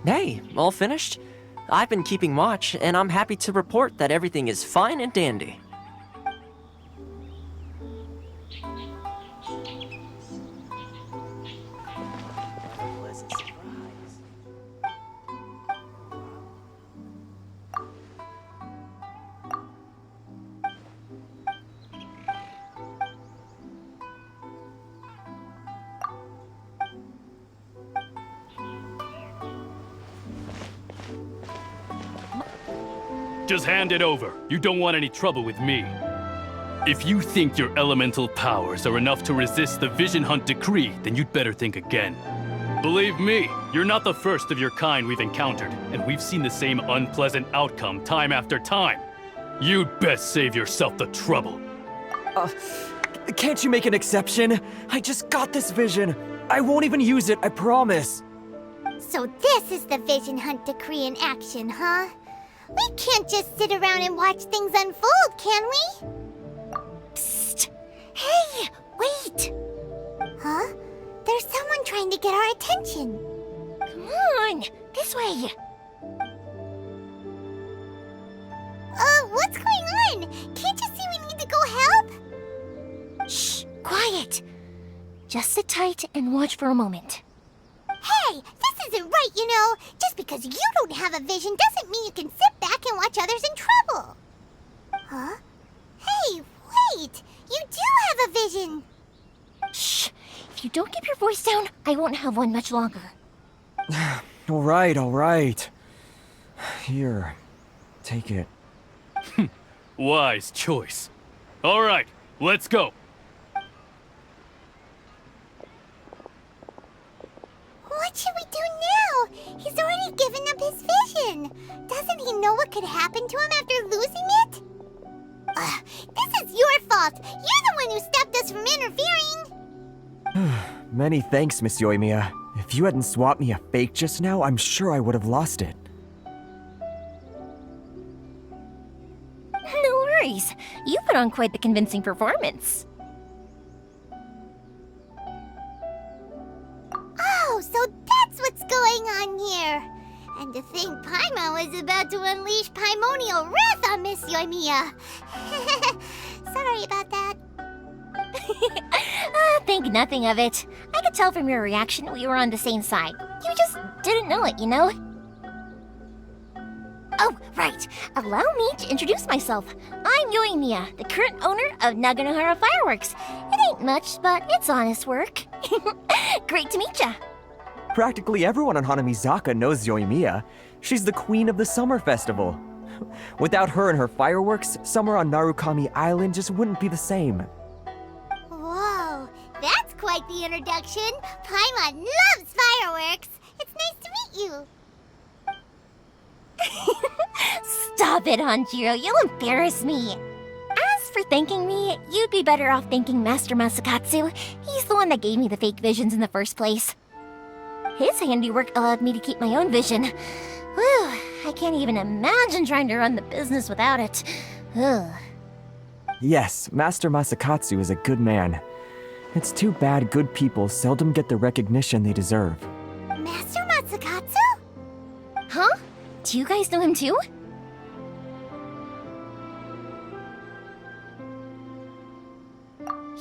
Hey, all finished? I've been keeping watch, and I'm happy to report that everything is fine and dandy. Pleasant surprise. Just hand it over. You don't want any trouble with me. If you think your elemental powers are enough to resist the Vision Hunt decree, then you'd better think again. Believe me, you're not the first of your kind we've encountered, and we've seen the same unpleasant outcome time after time. You'd best save yourself the trouble. Can't you make an exception? I just got this vision. I won't even use it, I promise. So this is the Vision Hunt decree in action, huh? We can't just sit around and watch things unfold, can we? Psst! Hey, wait! Huh? There's someone trying to get our attention. Come on, this way. What's going on? Can't you see we need to go help? Shh, quiet. Just sit tight and watch for a moment. Hey, this isn't right, you know. Just because you don't have a vision doesn't mean you can sit back and watch others in trouble. Huh? Hey, wait! You do have a vision! Shh! If you don't keep your voice down, I won't have one much longer. All right. Here, take it. Wise choice. All right, let's go. What should we do now? He's already given up his vision. Doesn't he know what could happen to him after losing it? This is your fault. You're the one who stopped us from interfering. Many thanks, Miss Yoimiya. If you hadn't swapped me a fake just now, I'm sure I would have lost it. No worries. You put on quite the convincing performance. Oh, so that's what's going on here. And to think Paimon was about to unleash Paimonial wrath on Miss Yoimiya. Sorry about that. Think nothing of it. I could tell from your reaction we were on the same side. You just didn't know it, you know? Oh, right. Allow me to introduce myself. I'm Yoimiya, the current owner of Naganohara Fireworks. It ain't much, but it's honest work. Great to meet ya. Practically everyone on Hanamizaka knows Yoimiya. She's the queen of the summer festival. Without her and her fireworks, summer on Narukami Island just wouldn't be the same. Whoa, that's quite the introduction. Paimon loves fireworks. It's nice to meet you. Stop it, Hanjiro. You'll embarrass me. As for thanking me, you'd be better off thanking Master Masakatsu. He's the one that gave me the fake visions in the first place. His handiwork allowed me to keep my own vision. Whew, I can't even imagine trying to run the business without it. Ugh. Yes, Master Masakatsu is a good man. It's too bad good people seldom get the recognition they deserve. Master Matsukatsu? Huh? Do you guys know him too?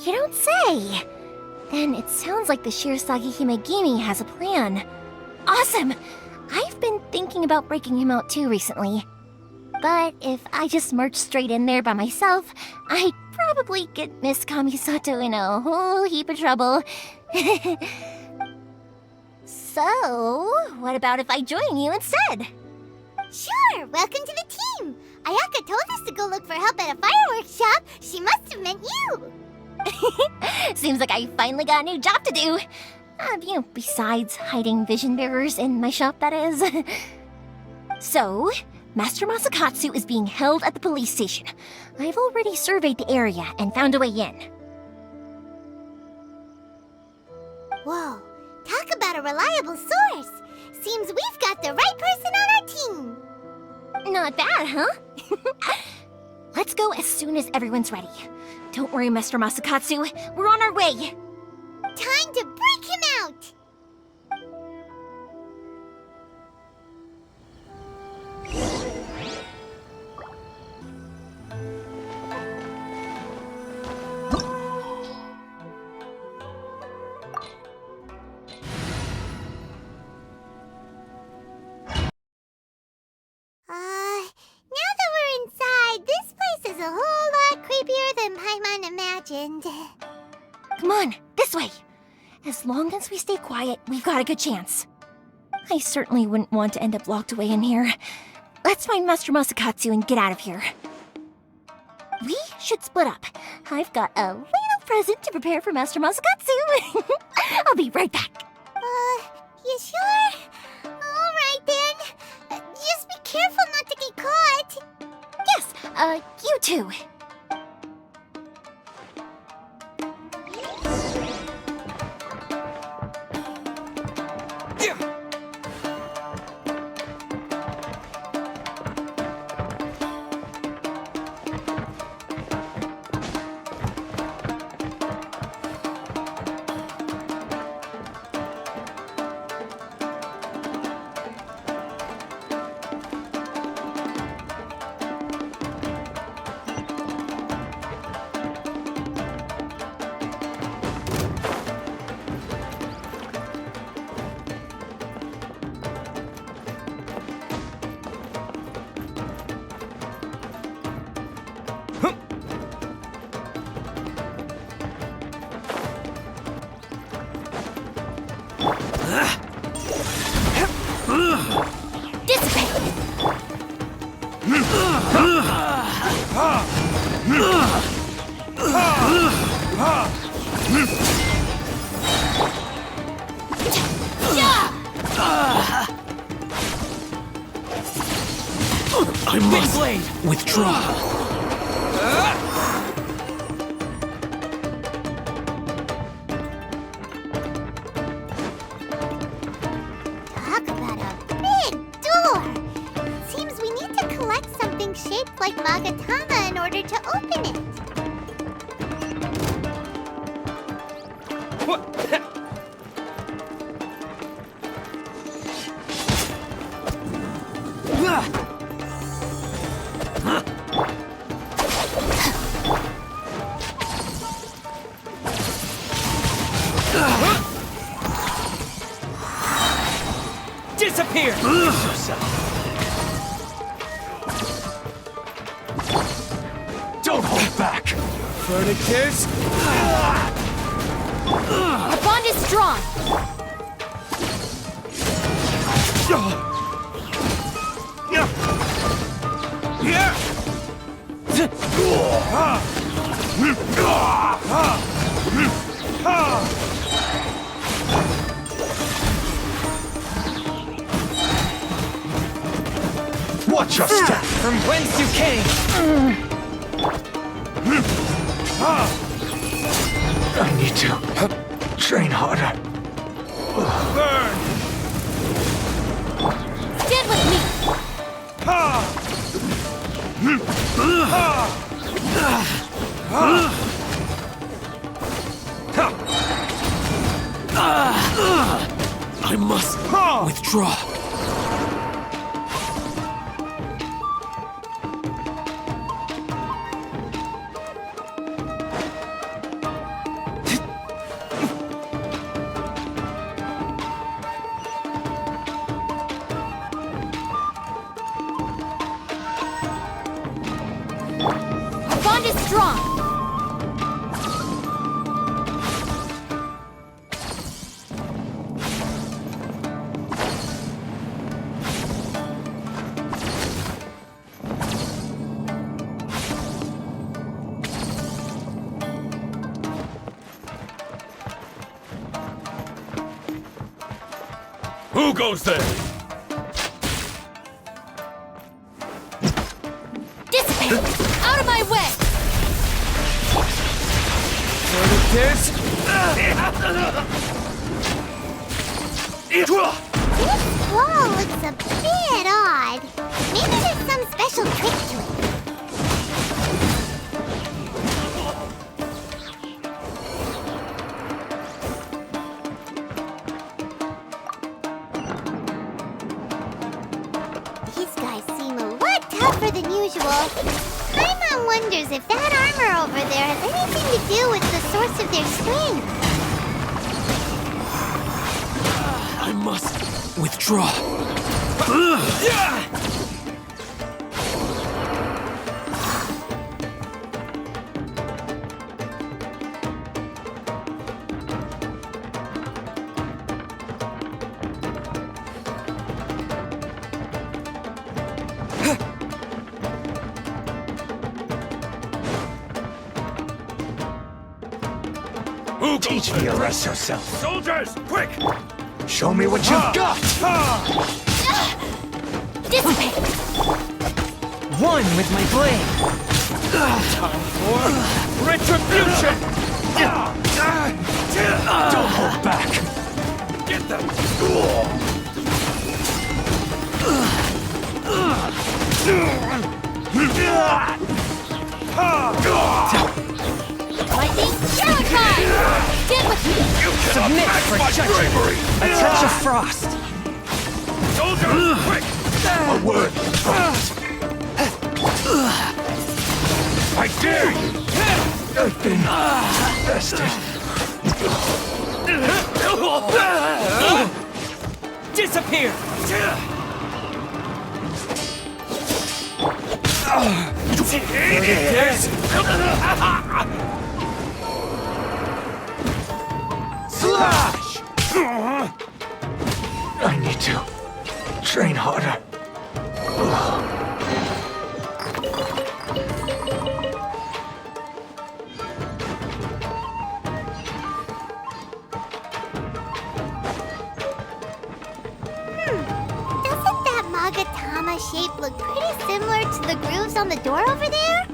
You don't say! Then it sounds like the Shirasagi Himegimi has a plan. Awesome! I've been thinking about breaking him out too recently. But if I just marched straight in there by myself, I'd probably get Miss Kamisato in a whole heap of trouble. So, what about if I join you instead? Sure, welcome to the team. Ayaka told us to go look for help at a fireworks shop. She must have meant you. Seems like I finally got a new job to do. Besides hiding vision bearers in my shop, that is. So, Master Masakatsu is being held at the police station. I've already surveyed the area and found a way in. Whoa, talk about a reliable source. Seems we've got the right person on our team. Not bad, huh? Let's go as soon as everyone's ready. Don't worry, Mr. Masakatsu. We're on our way. Time to break him out. This way! As long as we stay quiet, we've got a good chance. I certainly wouldn't want to end up locked away in here. Let's find Master Masakatsu and get out of here. We should split up. I've got a little present to prepare for Master Masakatsu. I'll be right back. You sure? Alright then. Just be careful not to get caught. Yes, you too. I must withdraw. Talk about a big door. Seems we need to collect something shaped like Magatama in order to open it. Disappear! Don't hold back! Furnicators! Our bond is strong. Watch your step! From whence you came! I need to train harder. Burn! Stand with me. I must withdraw. Our bond is strong. Who goes there? Dissipate! Out of my way! Furnicators! This wall looks a bit odd. Maybe there's some special trick to it. These guys seem a lot tougher than usual. Paimon wonders if that armor over there has anything to do with the source of their strength. I must withdraw. Teach me a Brace lesson. yourself. Soldiers, quick! Show me what you've got. Dissipate! One with my blade. Time for retribution! Don't hold back. Get them! Lightning Shuriken! Get with me! Submit for judgment. A touch of frost. Soldiers, quick! A word. I dare you. I've been bested. Disappear. Slash! I need to train harder. Doesn't that Magatama shape look pretty similar to the grooves on the door over there?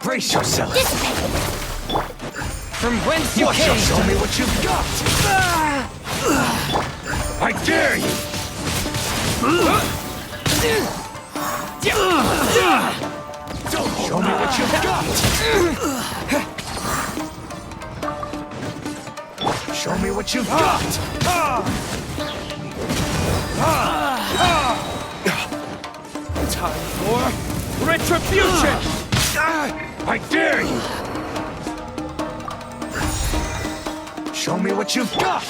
Brace yourself. From whence you Watch out, came. show me what you've got. I dare you. Show me what you've got. Show me what you've got. Time for retribution! I dare you. Show me what you've got.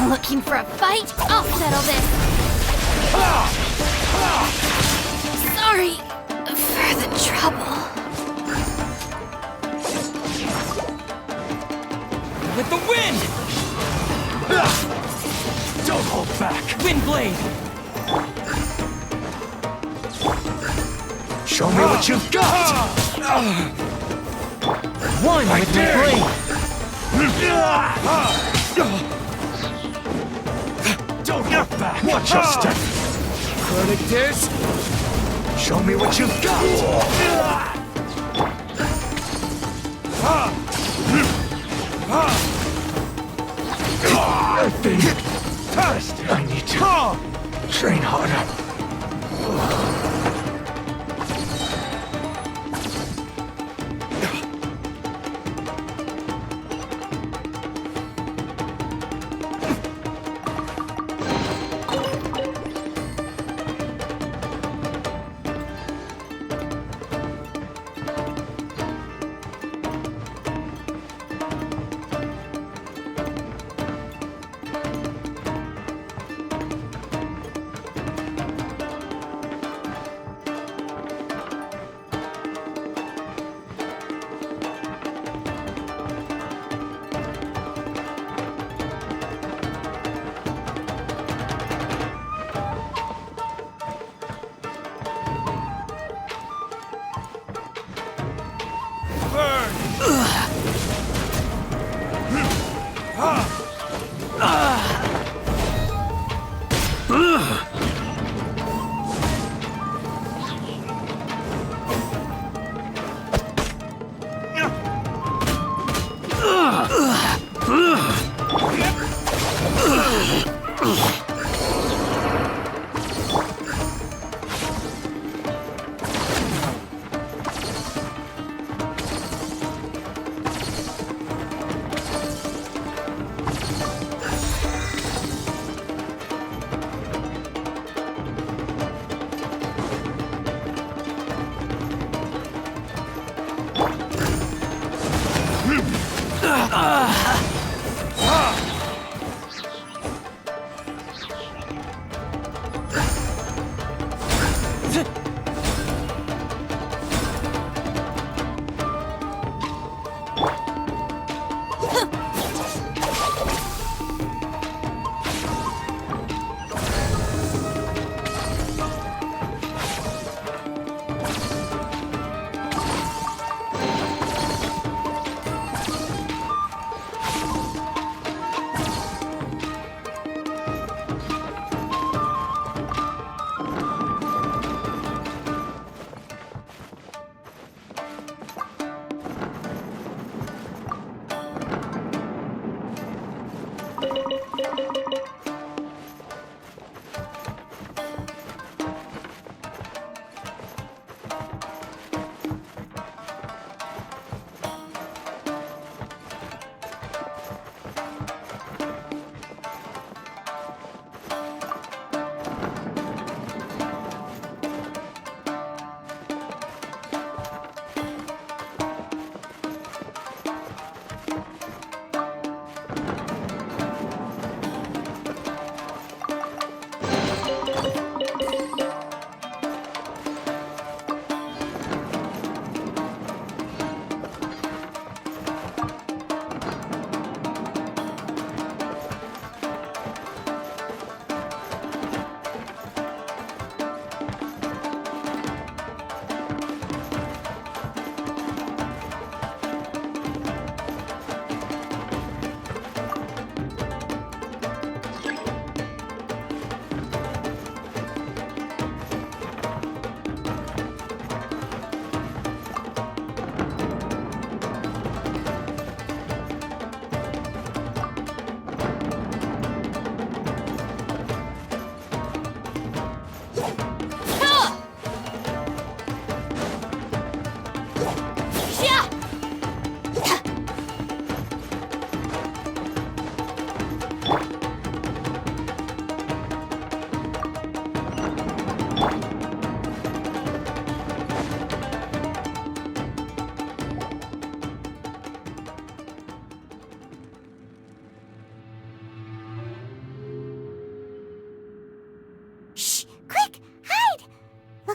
Looking for a fight? I'll settle this. Sorry for the trouble. With the wind. Don't hold back. Wind blade. Show me what you've got. One with my dare blade. Don't look back. Watch your step. Verdict is Show me what you've got. I've been tested. I need to train harder.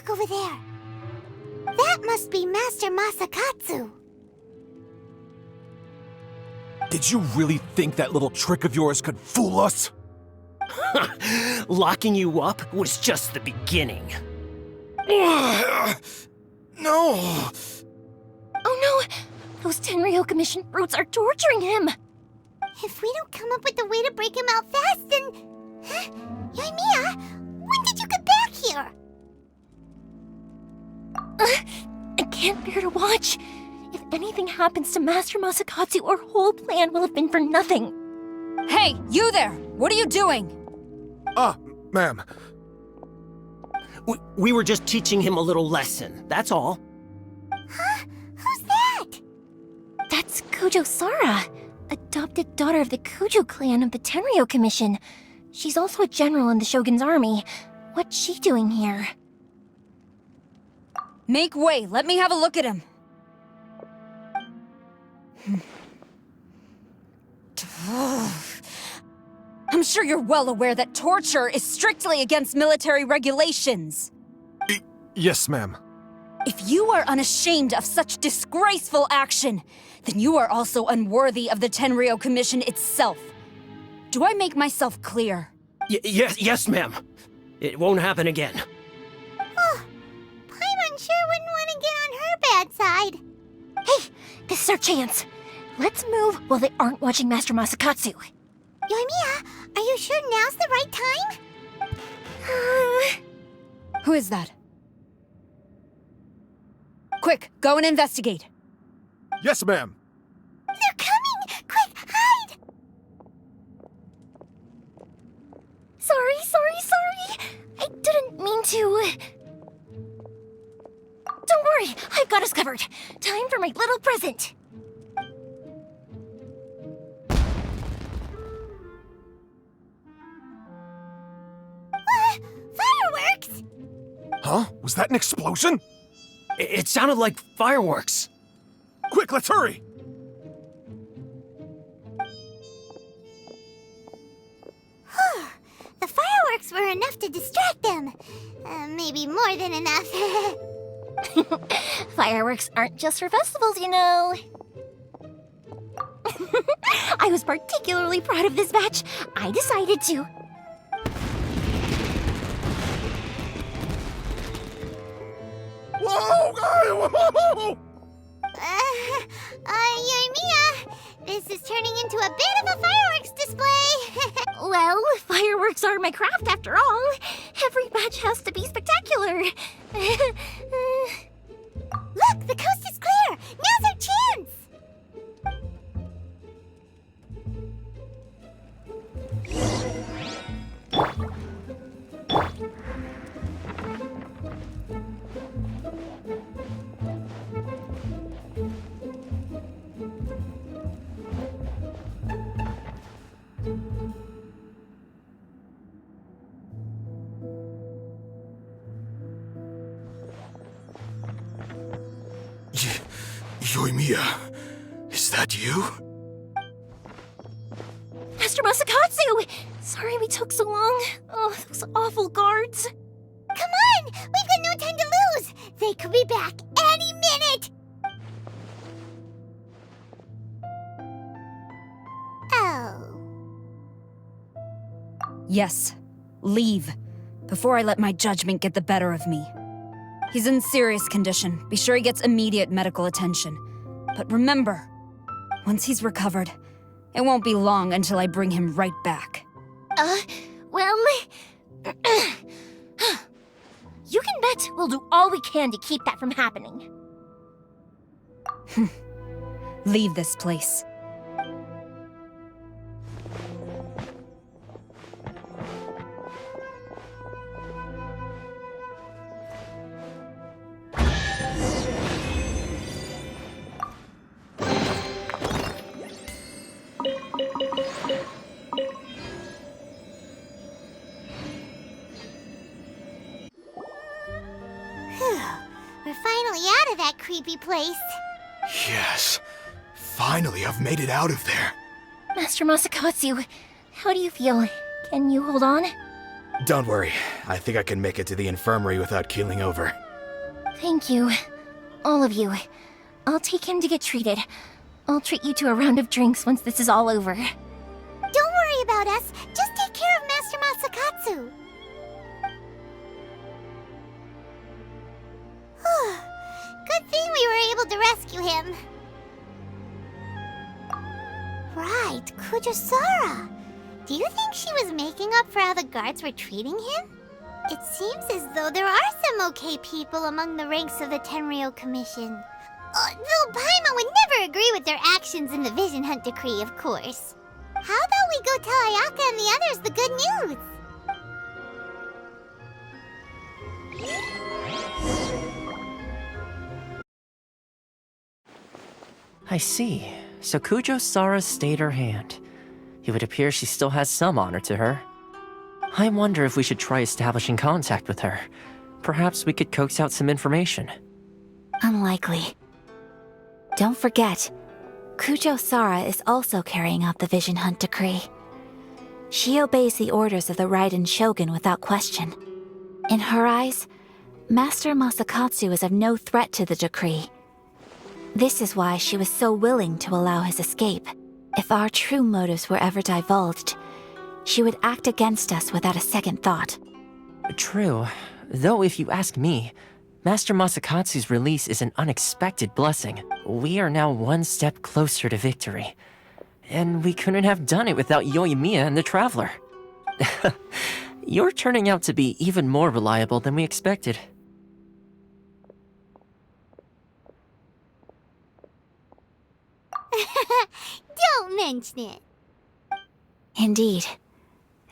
Over there. That must be Master Masakatsu. Did you really think that little trick of yours could fool us? Locking you up was just the beginning. No! Oh no! Those Tenryou Commission brutes are torturing him! If we don't come up with a way to break him out fast, then... Huh? Yoimiya, when did you get back here? I can't bear to watch. If anything happens to Master Masakatsu, our whole plan will have been for nothing. Hey, you there! What are you doing? Ma'am. We were just teaching him a little lesson, that's all. Huh? Who's that? That's Kujo Sara, adopted daughter of the Kujo clan of the Tenryou Commission. She's also a general in the Shogun's army. What's she doing here? Make way, let me have a look at him. I'm sure you're well aware that torture is strictly against military regulations. Yes, ma'am. If you are unashamed of such disgraceful action, then you are also unworthy of the Tenryou Commission itself. Do I make myself clear? Yes, ma'am. It won't happen again. Oh, Paimon sure wouldn't want to get on her bad side. Hey, this is our chance. Let's move while they aren't watching Master Masakatsu. Yoimiya, are you sure now's the right time? Who is that? Quick, go and investigate. Yes, ma'am. They're coming! Quick, hide! Sorry. I didn't mean to. Don't worry, I've got us covered. Time for my little present. Fireworks! Huh? Was that an explosion? It sounded like fireworks. Quick, let's hurry! The fireworks were enough to distract them. Maybe more than enough. Fireworks aren't just for festivals, you know. I was particularly proud of this batch. I decided to. Whoa! Yoimiya, this is turning into a bit of a fireworks display. Well, fireworks are my craft after all. Every batch has to be spectacular. Look, the coast is clear. Now's our chance. Yoimiya, is that you? Master Masakatsu! Sorry we took so long. Oh, those awful guards. Come on, we've got no time to lose. They could be back any minute. Oh. Yes, leave. Before I let my judgment get the better of me. He's in serious condition. Be sure he gets immediate medical attention. But remember, once he's recovered, it won't be long until I bring him right back. Well... You can bet we'll do all we can to keep that from happening. Leave this place. We're finally out of that creepy place. Yes. Finally, I've made it out of there. Master Masakatsu, how do you feel? Can you hold on? Don't worry. I think I can make it to the infirmary without keeling over. Thank you. All of you. I'll take him to get treated. I'll treat you to a round of drinks once this is all over. Don't worry about us. Just take care of Master Masakatsu. Good thing we were able to rescue him. Right, Kujosara. Do you think she was making up for how the guards were treating him? It seems as though there are some okay people among the ranks of the Tenryou Commission. Though Paimon would never agree with their actions in the Vision Hunt Decree, of course. How about we go tell Ayaka and the others the good news? I see. So Kujo-Sara stayed her hand. It would appear she still has some honor to her. I wonder if we should try establishing contact with her. Perhaps we could coax out some information. Unlikely. Don't forget, Kujo-Sara is also carrying out the Vision Hunt Decree. She obeys the orders of the Raiden Shogun without question. In her eyes, Master Masakatsu is of no threat to the decree. This is why she was so willing to allow his escape. If our true motives were ever divulged, she would act against us without a second thought. True. Though if you ask me, Master Masakatsu's release is an unexpected blessing. We are now one step closer to victory. and we couldn't have done it without Yoimiya and the Traveler. You're turning out to be even more reliable than we expected. Don't mention it. Indeed.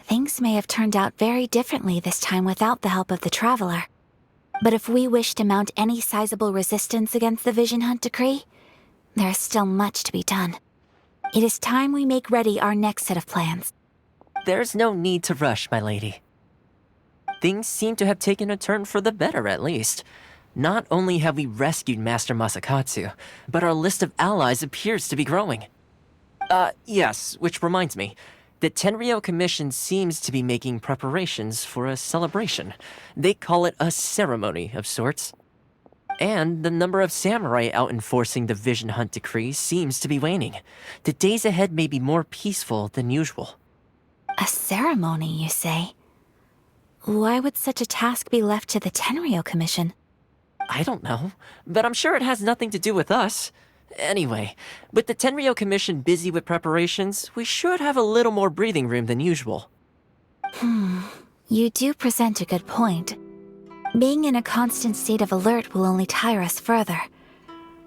Things may have turned out very differently this time without the help of the Traveler. But if we wish to mount any sizable resistance against the Vision Hunt decree, there is still much to be done. It is time we make ready our next set of plans. There's no need to rush, my lady. Things seem to have taken a turn for the better, at least. Not only have we rescued Master Masakatsu, but our list of allies appears to be growing. Yes, which reminds me. The Tenryou Commission seems to be making preparations for a celebration. They call it a ceremony of sorts. And the number of samurai out enforcing the Vision Hunt decree seems to be waning. The days ahead may be more peaceful than usual. A ceremony, you say? Why would such a task be left to the Tenryou Commission? I don't know, but I'm sure it has nothing to do with us. Anyway, with the Tenryou Commission busy with preparations, we should have a little more breathing room than usual. You do present a good point. Being in a constant state of alert will only tire us further.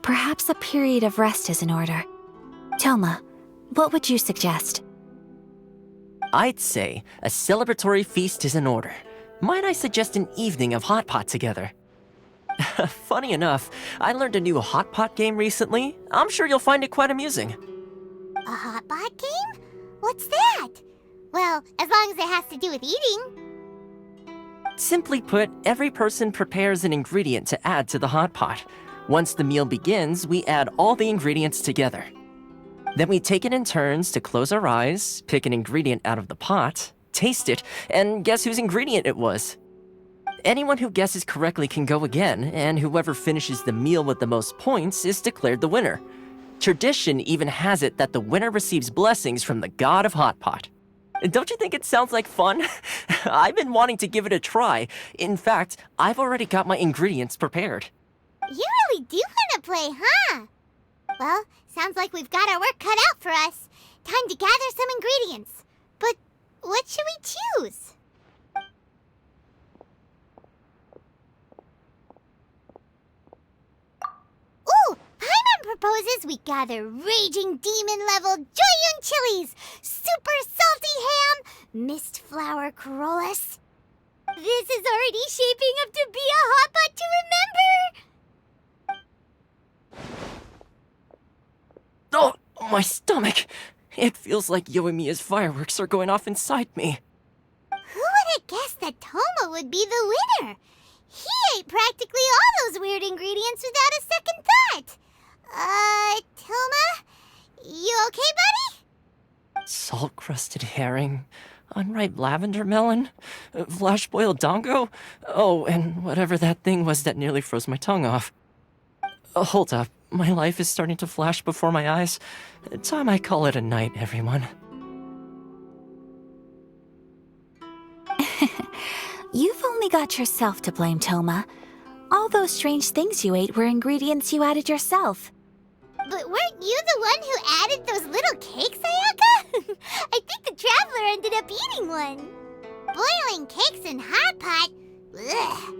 Perhaps a period of rest is in order. Toma, what would you suggest? I'd say a celebratory feast is in order. Might I suggest an evening of hot pot together? Funny enough, I learned a new hot pot game recently. I'm sure you'll find it quite amusing. A hot pot game? What's that? Well, as long as it has to do with eating. Simply put, every person prepares an ingredient to add to the hot pot. Once the meal begins, we add all the ingredients together. Then we take it in turns to close our eyes, pick an ingredient out of the pot, taste it, and guess whose ingredient it was. Anyone who guesses correctly can go again, and whoever finishes the meal with the most points is declared the winner. Tradition even has it that the winner receives blessings from the god of Hot Pot. Don't you think it sounds like fun? I've been wanting to give it a try. In fact, I've already got my ingredients prepared. You really do want to play, huh? Well, sounds like we've got our work cut out for us. Time to gather some ingredients. But what should we choose? Ooh, Paimon proposes we gather raging demon-level Joyun chilies, super salty ham, mist flower corollas. This is already shaping up to be a hot pot to remember! Oh, my stomach! It feels like Yoimiya's fireworks are going off inside me. Who would have guessed that Toma would be the winner? He ate practically all those weird ingredients without a second thought. Toma? You okay, buddy? Salt-crusted herring, unripe lavender melon, flash-boiled dongo, oh, and whatever that thing was that nearly froze my tongue off. Hold up, my life is starting to flash before my eyes. Time I call it a night, everyone. You've only got yourself to blame, Toma. All those strange things you ate were ingredients you added yourself. But weren't you the one who added those little cakes, Ayaka? I think the Traveler ended up eating one. Boiling cakes in hot pot? Ugh.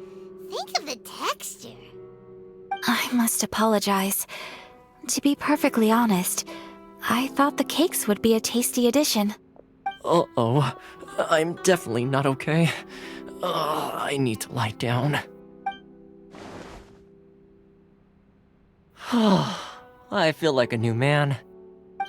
Think of the texture. I must apologize. To be perfectly honest, I thought the cakes would be a tasty addition. Uh-oh, I'm definitely not okay. I need to lie down. I feel like a new man.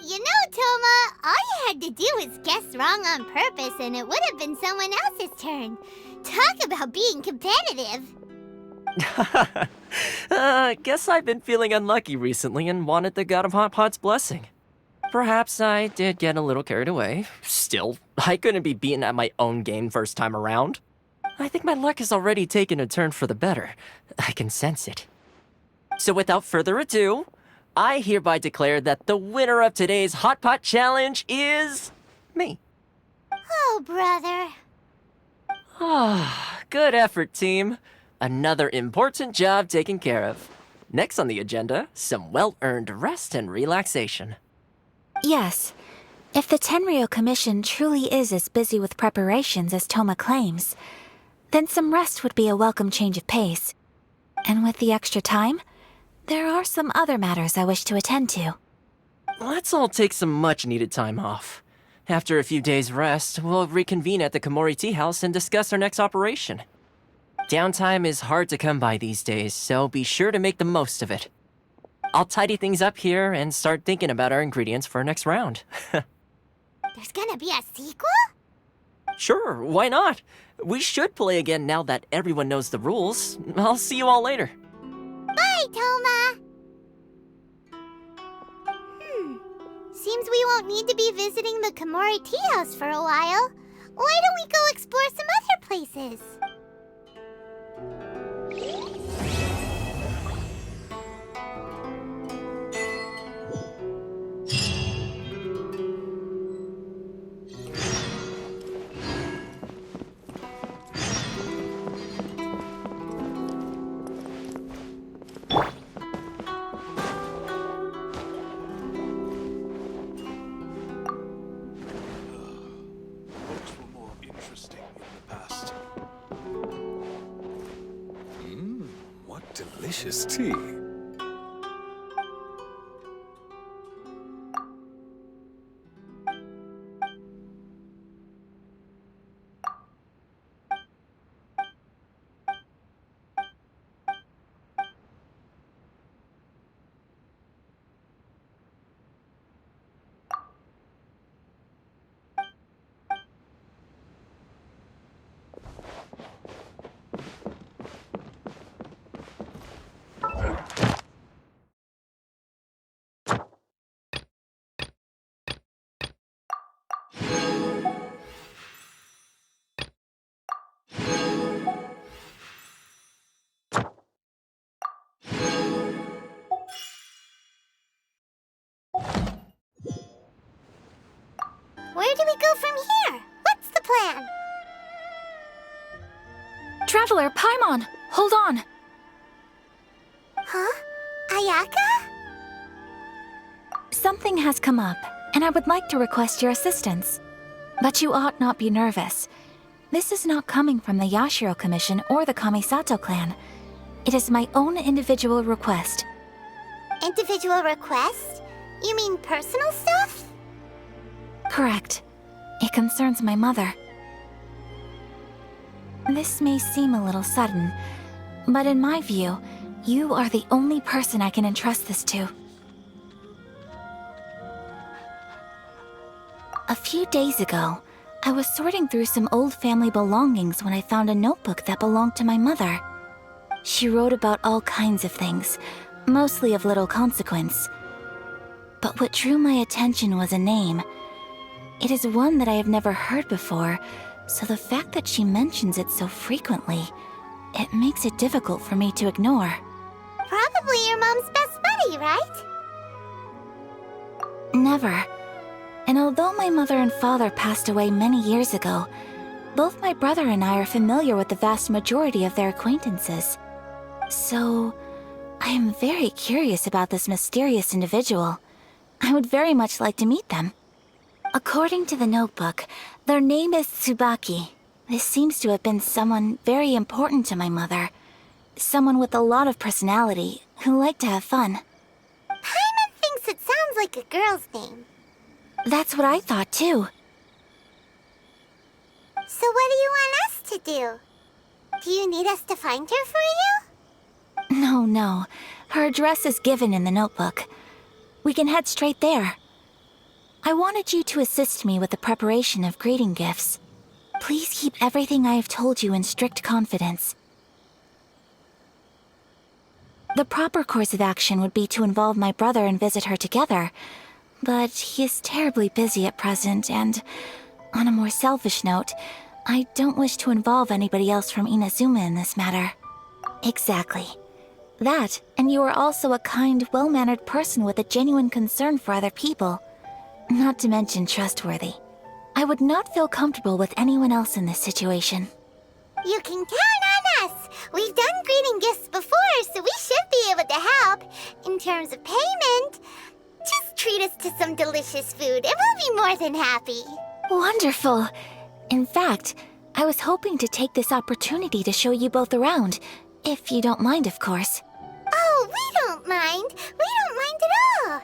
You know, Toma, all you had to do was guess wrong on purpose and it would have been someone else's turn. Talk about being competitive. Guess I've been feeling unlucky recently and wanted the God of Hot Pot's blessing. Perhaps I did get a little carried away. Still, I couldn't be beaten at my own game first time around. I think my luck has already taken a turn for the better. I can sense it. So without further ado, I hereby declare that the winner of today's Hot Pot Challenge is... me. Oh, brother. Good effort, team. Another important job taken care of. Next on the agenda, some well-earned rest and relaxation. Yes, If the Tenryou Commission truly is as busy with preparations as Toma claims, then some rest would be a welcome change of pace. And with the extra time, there are some other matters I wish to attend to. Let's all take some much-needed time off. After a few days' rest, we'll reconvene at the Komori Tea House and discuss our next operation. Downtime is hard to come by these days, so be sure to make the most of it. I'll tidy things up here and start thinking about our ingredients for our next round. There's gonna be a sequel? Sure, why not? We should play again now that everyone knows the rules. I'll see you all later. Bye, Toma! Seems we won't need to be visiting the Komori Tea House for a while. Why don't we go explore some other places? Delicious tea. Where do we go from here? What's the plan? Traveler, Paimon, hold on! Huh? Ayaka? Something has come up, and I would like to request your assistance. But you ought not be nervous. This is not coming from the Yashiro Commission or the Kamisato clan. It is my own individual request. Individual request? You mean personal stuff? Correct. It concerns my mother. This may seem a little sudden, but in my view, you are the only person I can entrust this to. A few days ago, I was sorting through some old family belongings when I found a notebook that belonged to my mother. She wrote about all kinds of things, mostly of little consequence. But what drew my attention was a name. It is one that I have never heard before, so the fact that she mentions it so frequently, it makes it difficult for me to ignore. Probably your mom's best buddy, right? Never. And although my mother and father passed away many years ago, both my brother and I are familiar with the vast majority of their acquaintances. So, I am very curious about this mysterious individual. I would very much like to meet them. According to the notebook, their name is Tsubaki. This seems to have been someone very important to my mother. Someone with a lot of personality, who liked to have fun. Paimon thinks it sounds like a girl's name. That's what I thought too. So what do you want us to do? Do you need us to find her for you? No. Her address is given in the notebook. We can head straight there. I wanted you to assist me with the preparation of greeting gifts. Please keep everything I have told you in strict confidence. The proper course of action would be to involve my brother and visit her together, but he is terribly busy at present, and on a more selfish note, I don't wish to involve anybody else from Inazuma in this matter. Exactly. That, and you are also a kind, well-mannered person with a genuine concern for other people. Not to mention trustworthy. I would not feel comfortable with anyone else in this situation. You can count on us! We've done greeting gifts before, so we should be able to help. In terms of payment, just treat us to some delicious food, and we'll be more than happy. Wonderful. In fact, I was hoping to take this opportunity to show you both around, if you don't mind, of course. Oh, we don't mind. We don't mind at all.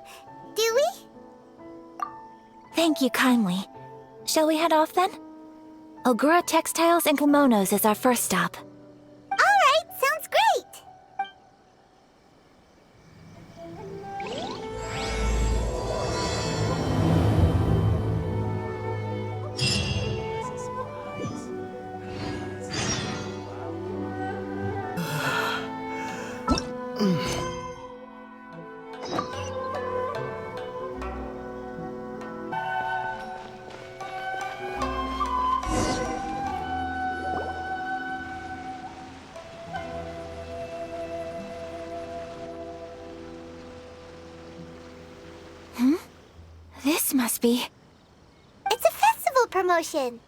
Do we? Thank you kindly. Shall we head off then? Ogura Textiles and Kimonos is our first stop. All right, sounds great. This must be... It's a festival promotion.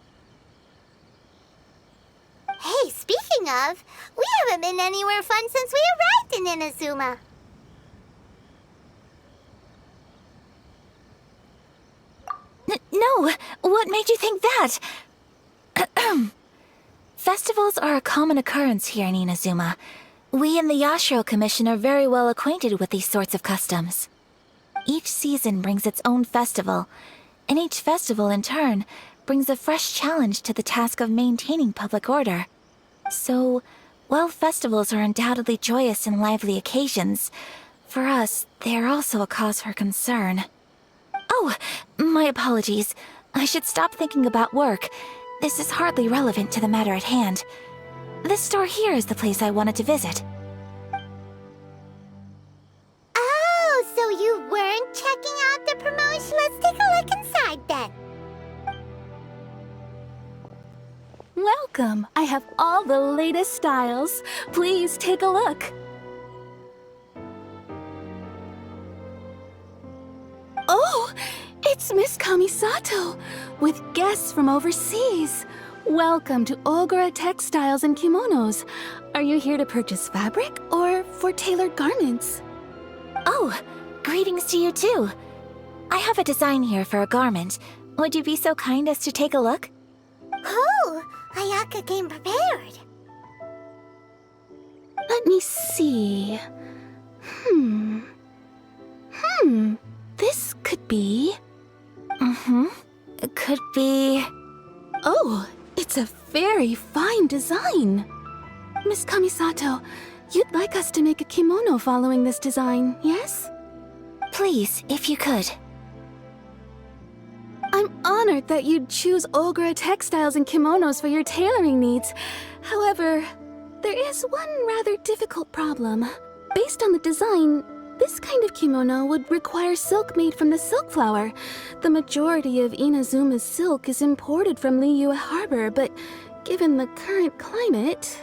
Hey, speaking of, we haven't been anywhere fun since we arrived in Inazuma. No! What made you think that? Festivals are a common occurrence here in Inazuma. We in the Yashiro Commission are very well acquainted with these sorts of customs. Each season brings its own festival, and each festival, in turn, brings a fresh challenge to the task of maintaining public order. So, while festivals are undoubtedly joyous and lively occasions, for us, they are also a cause for concern. Oh, my apologies. I should stop thinking about work. This is hardly relevant to the matter at hand. This store here is the place I wanted to visit. Oh, so you weren't checking out the promotion? Let's take a look inside then. Welcome. I have all the latest styles. Please take a look. Oh, it's Miss Kamisato, with guests from overseas. Welcome to Ogura Textiles and Kimonos. Are you here to purchase fabric or for tailored garments? Oh, greetings to you too. I have a design here for a garment. Would you be so kind as to take a look? Oh, Ayaka came prepared. Let me see. This could be... It could be... Oh, it's a very fine design. Miss Kamisato, you'd like us to make a kimono following this design, yes? Please, if you could. I'm honored that you'd choose Ogura Textiles and Kimonos for your tailoring needs. However, there is one rather difficult problem. Based on the design, this kind of kimono would require silk made from the silk flower. The majority of Inazuma's silk is imported from Liyue Harbor, but given the current climate,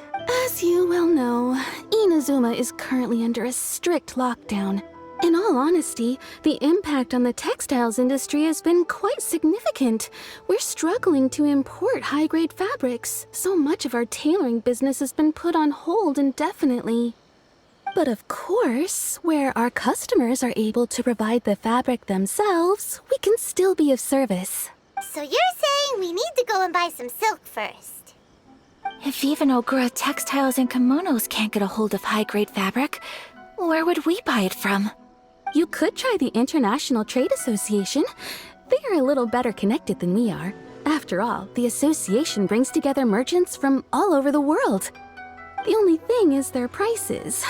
as you well know, Inazuma is currently under a strict lockdown. In all honesty, the impact on the textiles industry has been quite significant. We're struggling to import high-grade fabrics. So much of our tailoring business has been put on hold indefinitely. But of course, where our customers are able to provide the fabric themselves, we can still be of service. So you're saying we need to go and buy some silk first? If even Ogura Textiles and Kimonos can't get a hold of high-grade fabric, where would we buy it from? You could try the International Trade Association. They are a little better connected than we are. After all, the association brings together merchants from all over the world. The only thing is their prices.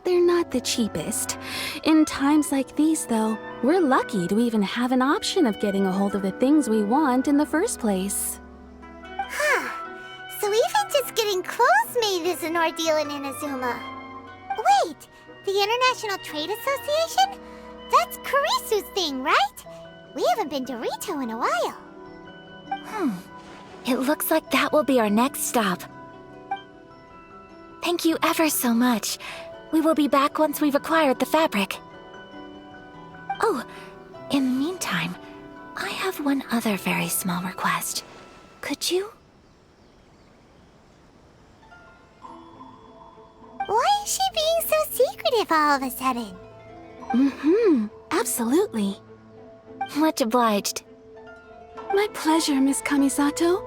They're not the cheapest. In times like these, though, we're lucky to even have an option of getting a hold of the things we want in the first place. Huh. So even just getting clothes made is an ordeal in Inazuma. Wait, the International Trade Association? That's Kurisu's thing, right? We haven't been to Rito in a while. It looks like that will be our next stop. Thank you ever so much. We will be back once we've acquired the fabric. Oh, in the meantime, I have one other very small request. Could you? Why is she being so secretive all of a sudden? Absolutely. Much obliged. My pleasure, Miss Kamisato.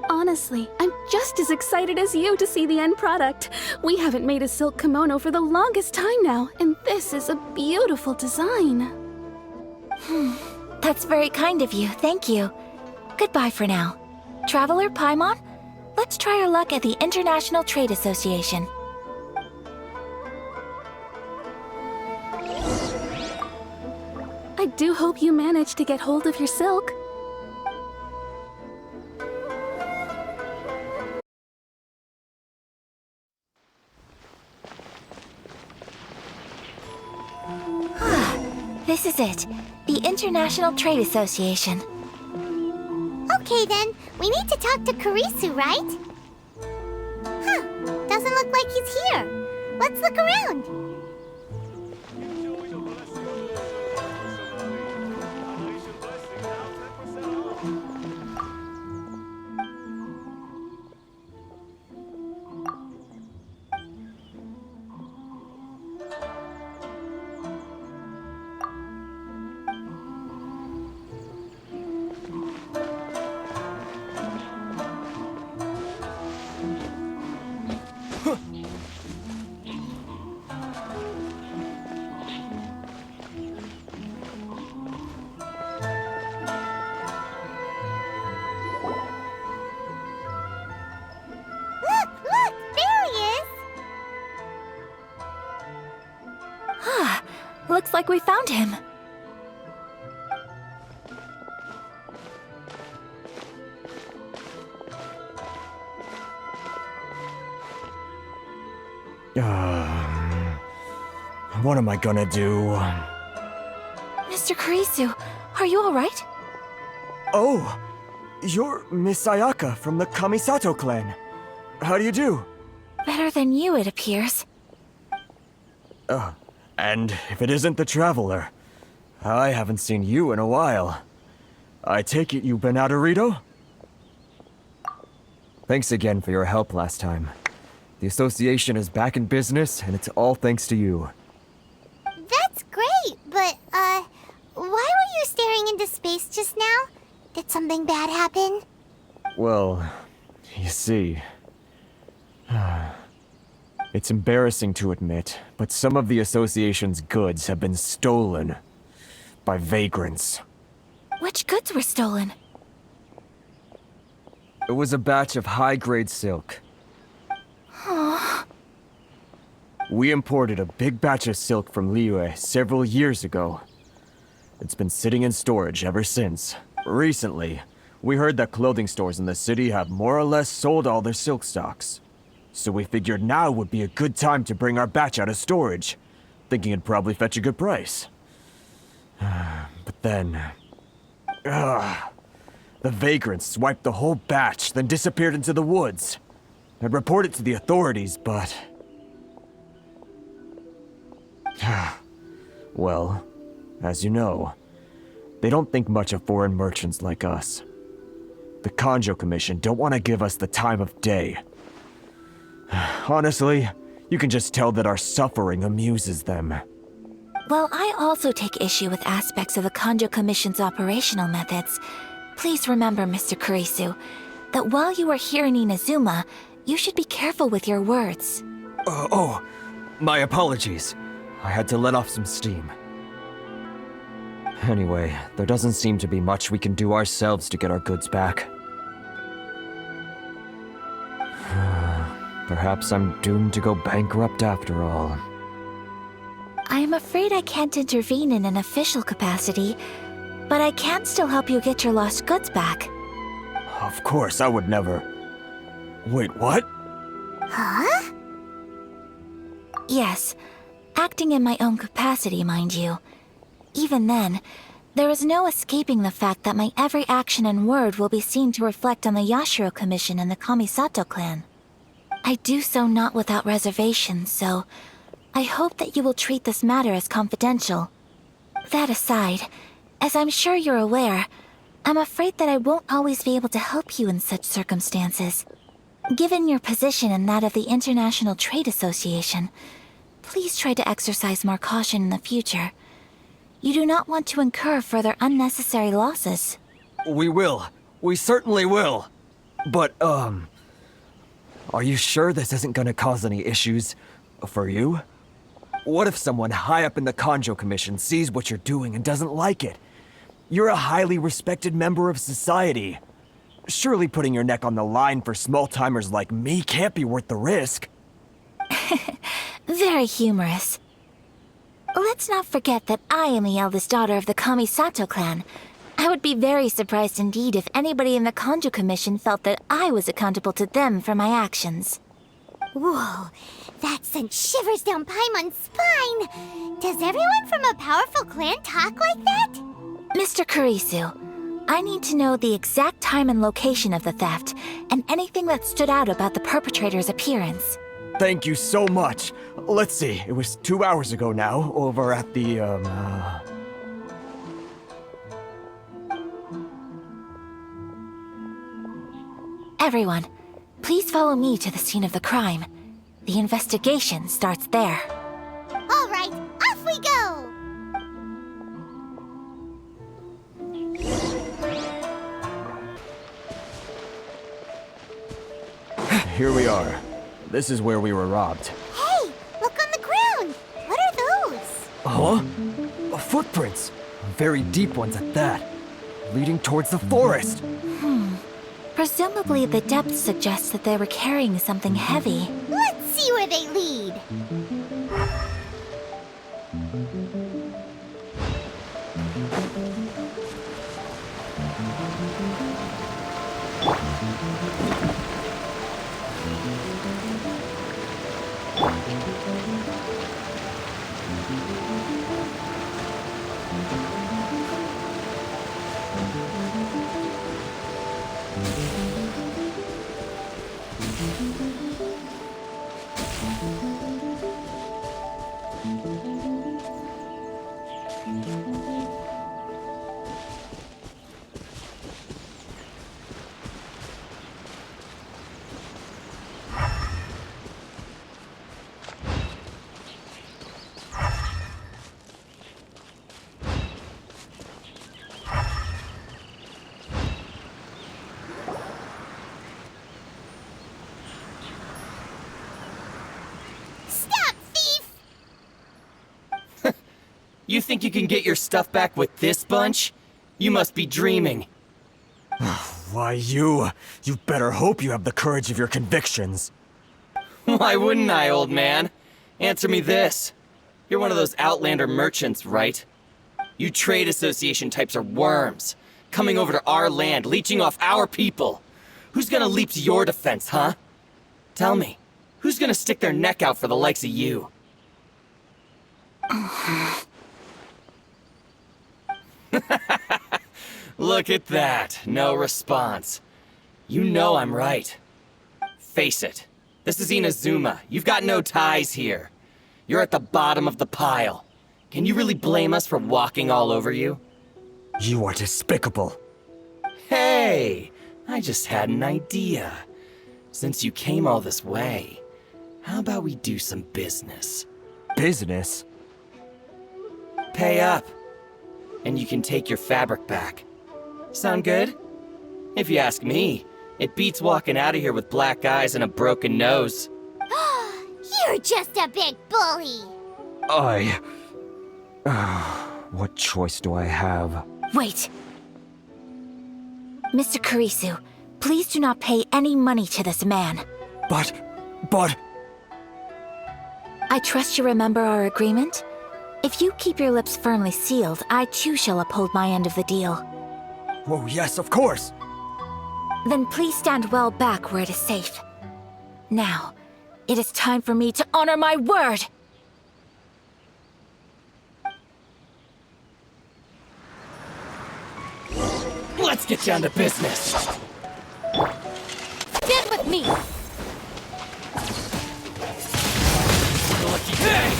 Honestly, I'm just as excited as you to see the end product. We haven't made a silk kimono for the longest time now, and this is a beautiful design. That's very kind of you, thank you. Goodbye for now. Traveler Paimon, let's try our luck at the International Trade Association. I do hope you manage to get hold of your silk. This is it, the International Trade Association. Okay then, we need to talk to Kurisu, right? Huh, doesn't look like he's here. Let's look around. Looks like we found him. What am I gonna do? Mr. Kurisu, are you alright? Oh, you're Miss Sayaka from the Kamisato clan. How do you do? Better than you, it appears. And if it isn't the Traveler, I haven't seen you in a while. I take it you've been out of Rito? Thanks again for your help last time. The association is back in business, and it's all thanks to you. That's great, but, why were you staring into space just now? Did something bad happen? Well, you see... It's embarrassing to admit, but some of the association's goods have been stolen by vagrants. Which goods were stolen? It was a batch of high-grade silk. We imported a big batch of silk from Liyue several years ago. It's been sitting in storage ever since. Recently, we heard that clothing stores in the city have more or less sold all their silk stocks. So we figured now would be a good time to bring our batch out of storage, thinking it'd probably fetch a good price. But then... the vagrants swiped the whole batch, then disappeared into the woods. I'd reported to the authorities, but... Well, as you know, they don't think much of foreign merchants like us. The Kanjo Commission don't want to give us the time of day. Honestly, you can just tell that our suffering amuses them. Well, I also take issue with aspects of the Kanjo Commission's operational methods. Please remember, Mr. Kurisu, that while you are here in Inazuma, you should be careful with your words. My apologies. I had to let off some steam. Anyway, there doesn't seem to be much we can do ourselves to get our goods back. Perhaps I'm doomed to go bankrupt after all. I am afraid I can't intervene in an official capacity, but I can still help you get your lost goods back. Of course, I would never... Wait, what? Huh? Yes, acting in my own capacity, mind you. Even then, there is no escaping the fact that my every action and word will be seen to reflect on the Yashiro Commission and the Kamisato clan. I do so not without reservation, so I hope that you will treat this matter as confidential. That aside, as I'm sure you're aware, I'm afraid that I won't always be able to help you in such circumstances. Given your position and that of the International Trade Association, please try to exercise more caution in the future. You do not want to incur further unnecessary losses. We will. We certainly will. But, are you sure this isn't gonna cause any issues for you? What if someone high up in the Kanjo Commission sees what you're doing and doesn't like it? You're a highly respected member of society. Surely putting your neck on the line for small-timers like me can't be worth the risk. Very humorous. Let's not forget that I am the eldest daughter of the Kamisato clan. I would be very surprised indeed if anybody in the Kanjo Commission felt that I was accountable to them for my actions. Whoa, that sent shivers down Paimon's spine. Does everyone from a powerful clan talk like that? Mr. Kurisu, I need to know the exact time and location of the theft, and anything that stood out about the perpetrator's appearance. Thank you so much. Let's see, it was 2 hours ago now, over at the, Everyone, please follow me to the scene of the crime. The investigation starts there. All right, off we go! Here we are. This is where we were robbed. Hey, look on the ground! What are those? Huh? Footprints. Very deep ones at that. Leading towards the forest. Presumably the depth suggests that they were carrying something heavy. Let's see where they lead. You think you can get your stuff back with this bunch? You must be dreaming. Why, you better hope you have the courage of your convictions. Why wouldn't I, old man? Answer me this. You're one of those Outlander merchants, right? You trade association types are worms, coming over to our land, leeching off our people. Who's gonna leap to your defense, huh? Tell me, who's gonna stick their neck out for the likes of you? Look at that, no response. You know I'm right. Face it, this is Inazuma. You've got no ties here. You're at the bottom of the pile. Can you really blame us for walking all over you? You are despicable. Hey, I just had an idea. Since you came all this way, how about we do some business? Business? Pay up, and you can take your fabric back. Sound good? If you ask me, it beats walking out of here with black eyes and a broken nose. You're just a big bully! What choice do I have? Wait! Mr. Kurisu, please do not pay any money to this man. But... I trust you remember our agreement? If you keep your lips firmly sealed, I too shall uphold my end of the deal. Oh, yes, of course! Then please stand well back where it is safe. Now, it is time for me to honor my word! Let's get down to business! Stand with me! Lucky day!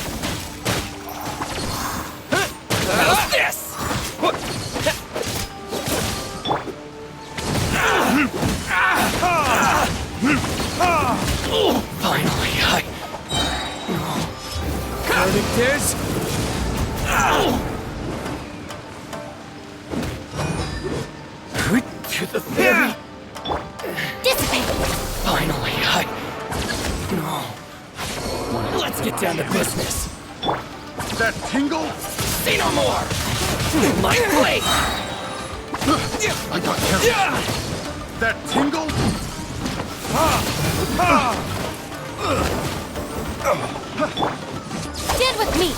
How's this? Finally, Verdict is... Say no more! My blade! I got carried. That tingle? Stand with me!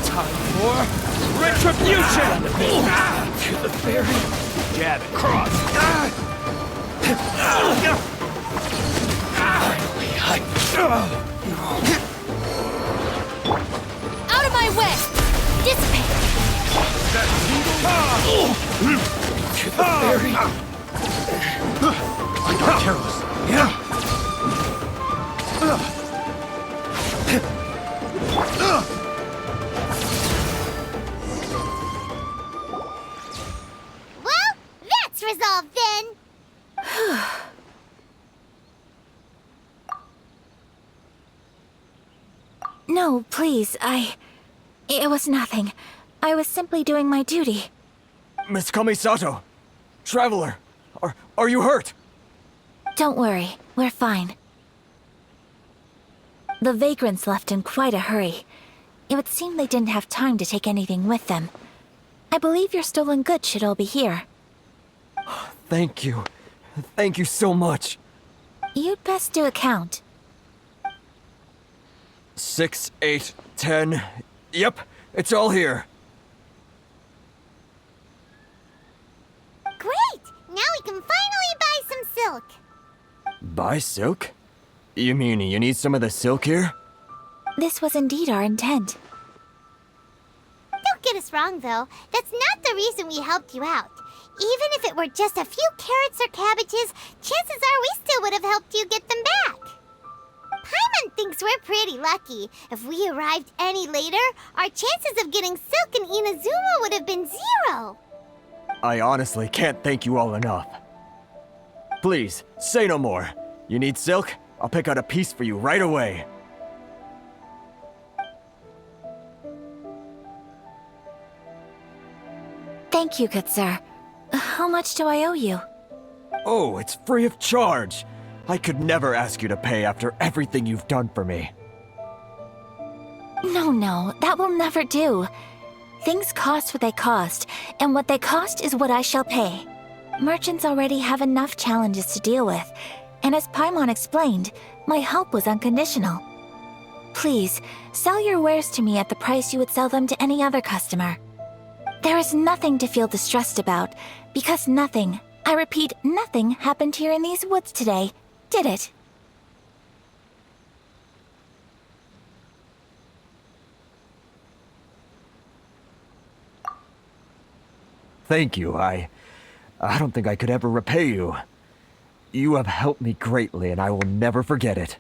Time for retribution! To the fairy. Jab and cross. Finally, Out of my way! Dissipate! That tingle? to the fairy. I got careless. Well, that's resolved then. No, please, It was nothing. I was simply doing my duty. Miss Kamisato! Traveler! Are you hurt? Don't worry, we're fine. The vagrants left in quite a hurry. It would seem they didn't have time to take anything with them. I believe your stolen goods should all be here. Thank you. Thank you so much. You'd best do a count. 6, 8, 10. Yep, it's all here. Great! Now we can finally buy some silk. Buy silk? You mean you need some of the silk here? This was indeed our intent. Don't get us wrong, though. That's not the reason we helped you out. Even if it were just a few carrots or cabbages, chances are we still would have helped you get them back. Paimon thinks we're pretty lucky. If we arrived any later, our chances of getting silk in Inazuma would have been 0. I honestly can't thank you all enough. Please, say no more. You need silk? I'll pick out a piece for you right away. Thank you, good sir. How much do I owe you? Oh, it's free of charge. I could never ask you to pay after everything you've done for me. No, that will never do. Things cost what they cost, and what they cost is what I shall pay. Merchants already have enough challenges to deal with, and as Paimon explained, my help was unconditional. Please, sell your wares to me at the price you would sell them to any other customer. There is nothing to feel distressed about, because nothing, I repeat, nothing happened here in these woods today, did it? Thank you. I don't think I could ever repay you. You have helped me greatly, and I will never forget it.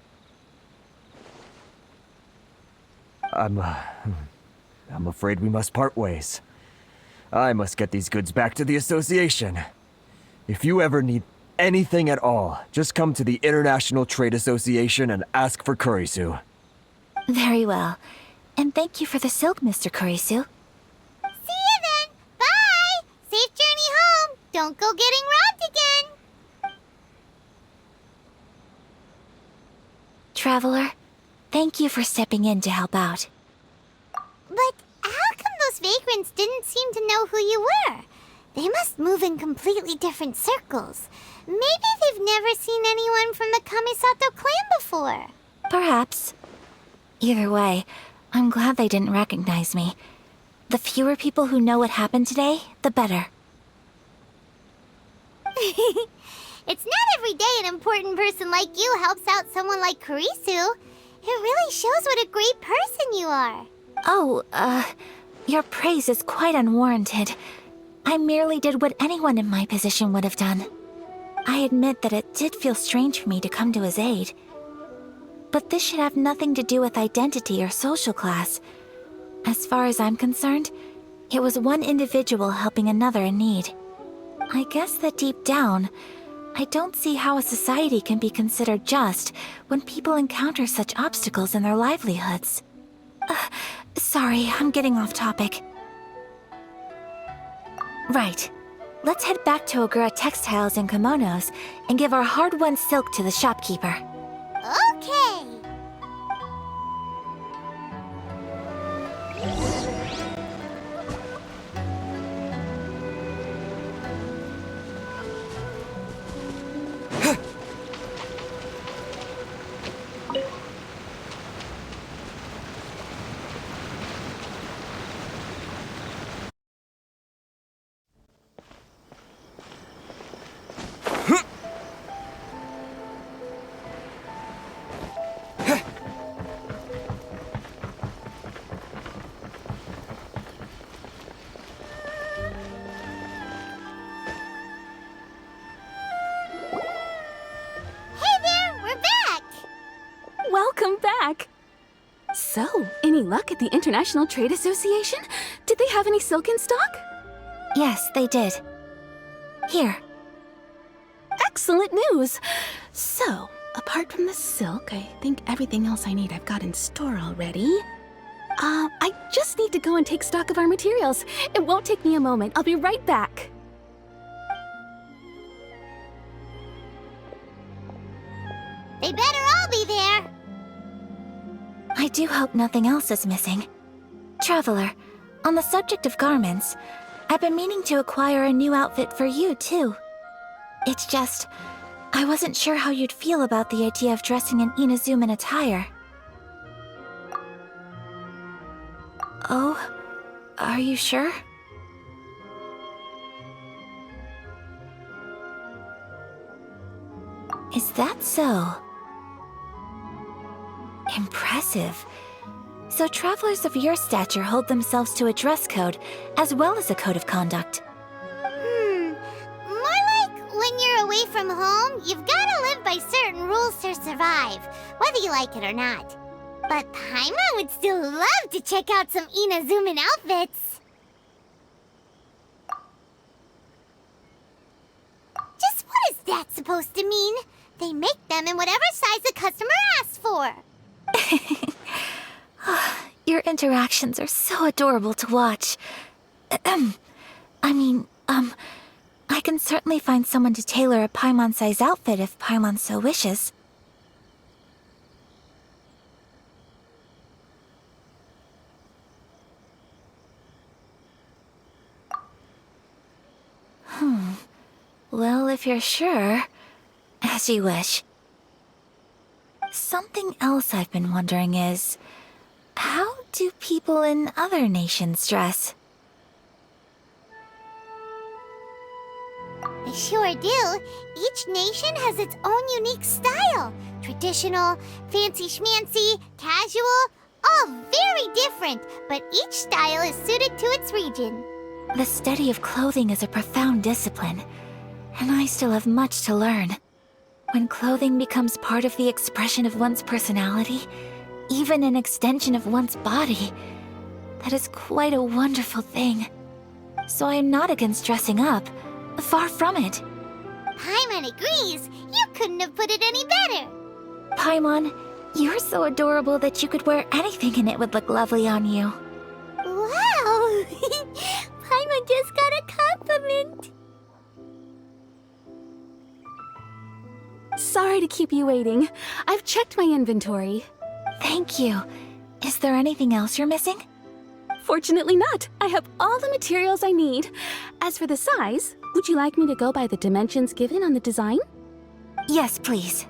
I'm afraid we must part ways. I must get these goods back to the association. If you ever need anything at all, just come to the International Trade Association and ask for Kurisu. Very well. And thank you for the silk, Mr. Kurisu. See you then! Bye! Safe journey home! Don't go getting robbed again! Traveler, thank you for stepping in to help out. But how come those vagrants didn't seem to know who you were? They must move in completely different circles. Maybe they've never seen anyone from the Kamisato clan before. Perhaps. Either way, I'm glad they didn't recognize me. The fewer people who know what happened today, the better. It's not every day an important person like you helps out someone like Kurisu. It really shows what a great person you are. Oh, your praise is quite unwarranted. I merely did what anyone in my position would have done. I admit that it did feel strange for me to come to his aid. But this should have nothing to do with identity or social class. As far as I'm concerned, it was one individual helping another in need. I guess that deep down, I don't see how a society can be considered just when people encounter such obstacles in their livelihoods. Sorry, I'm getting off topic. Right. Let's head back to Ogura Textiles and Kimonos and give our hard-won silk to the shopkeeper. Okay, welcome back. So, any luck at the International Trade Association? Did they have any silk in stock? Yes, they did. Here. Excellent news! So, apart from the silk, I think everything else I need I've got in store already. I just need to go and take stock of our materials. It won't take me a moment. I'll be right back. They better all be there. I do hope nothing else is missing. Traveler, on the subject of garments, I've been meaning to acquire a new outfit for you, too. It's just, I wasn't sure how you'd feel about the idea of dressing in Inazuman attire. Oh, are you sure? Is that so? Impressive. So travelers of your stature hold themselves to a dress code, as well as a code of conduct. More like when you're away from home, you've gotta live by certain rules to survive, whether you like it or not. But Paimon would still love to check out some Inazuman outfits. Just what is that supposed to mean? They make them in whatever size the customer asks for. Your interactions are so adorable to watch. I can certainly find someone to tailor a Paimon-size outfit if Paimon so wishes. Well, if you're sure, as you wish. Something else I've been wondering is, how do people in other nations dress? They sure do. Each nation has its own unique style. Traditional, fancy schmancy, casual, all very different, but each style is suited to its region. The study of clothing is a profound discipline, and I still have much to learn. When clothing becomes part of the expression of one's personality, even an extension of one's body, that is quite a wonderful thing. So I am not against dressing up. Far from it. Paimon agrees. You couldn't have put it any better. Paimon, you're so adorable that you could wear anything and it would look lovely on you. Wow! Paimon just got a compliment. Sorry to keep you waiting. I've checked my inventory. Thank you. Is there anything else you're missing? Fortunately not. I have all the materials I need. As for the size, would you like me to go by the dimensions given on the design? Yes, please.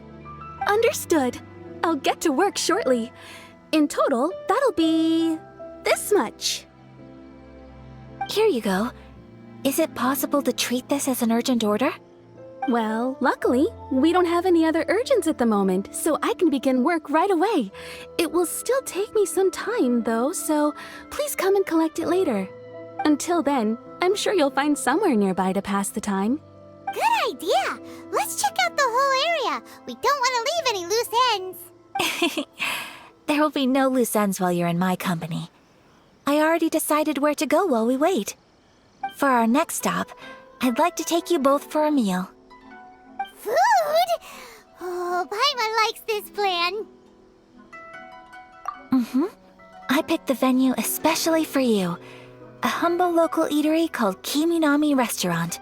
Understood. I'll get to work shortly. In total, that'll be this much. Here you go. Is it possible to treat this as an urgent order? Well, luckily, we don't have any other urgents at the moment, so I can begin work right away. It will still take me some time, though, so please come and collect it later. Until then, I'm sure you'll find somewhere nearby to pass the time. Good idea! Let's check out the whole area. We don't want to leave any loose ends. There will be no loose ends while you're in my company. I already decided where to go while we wait. For our next stop, I'd like to take you both for a meal. Food? Oh, Paimon likes this plan. I picked the venue especially for you. A humble local eatery called Kiminami Restaurant.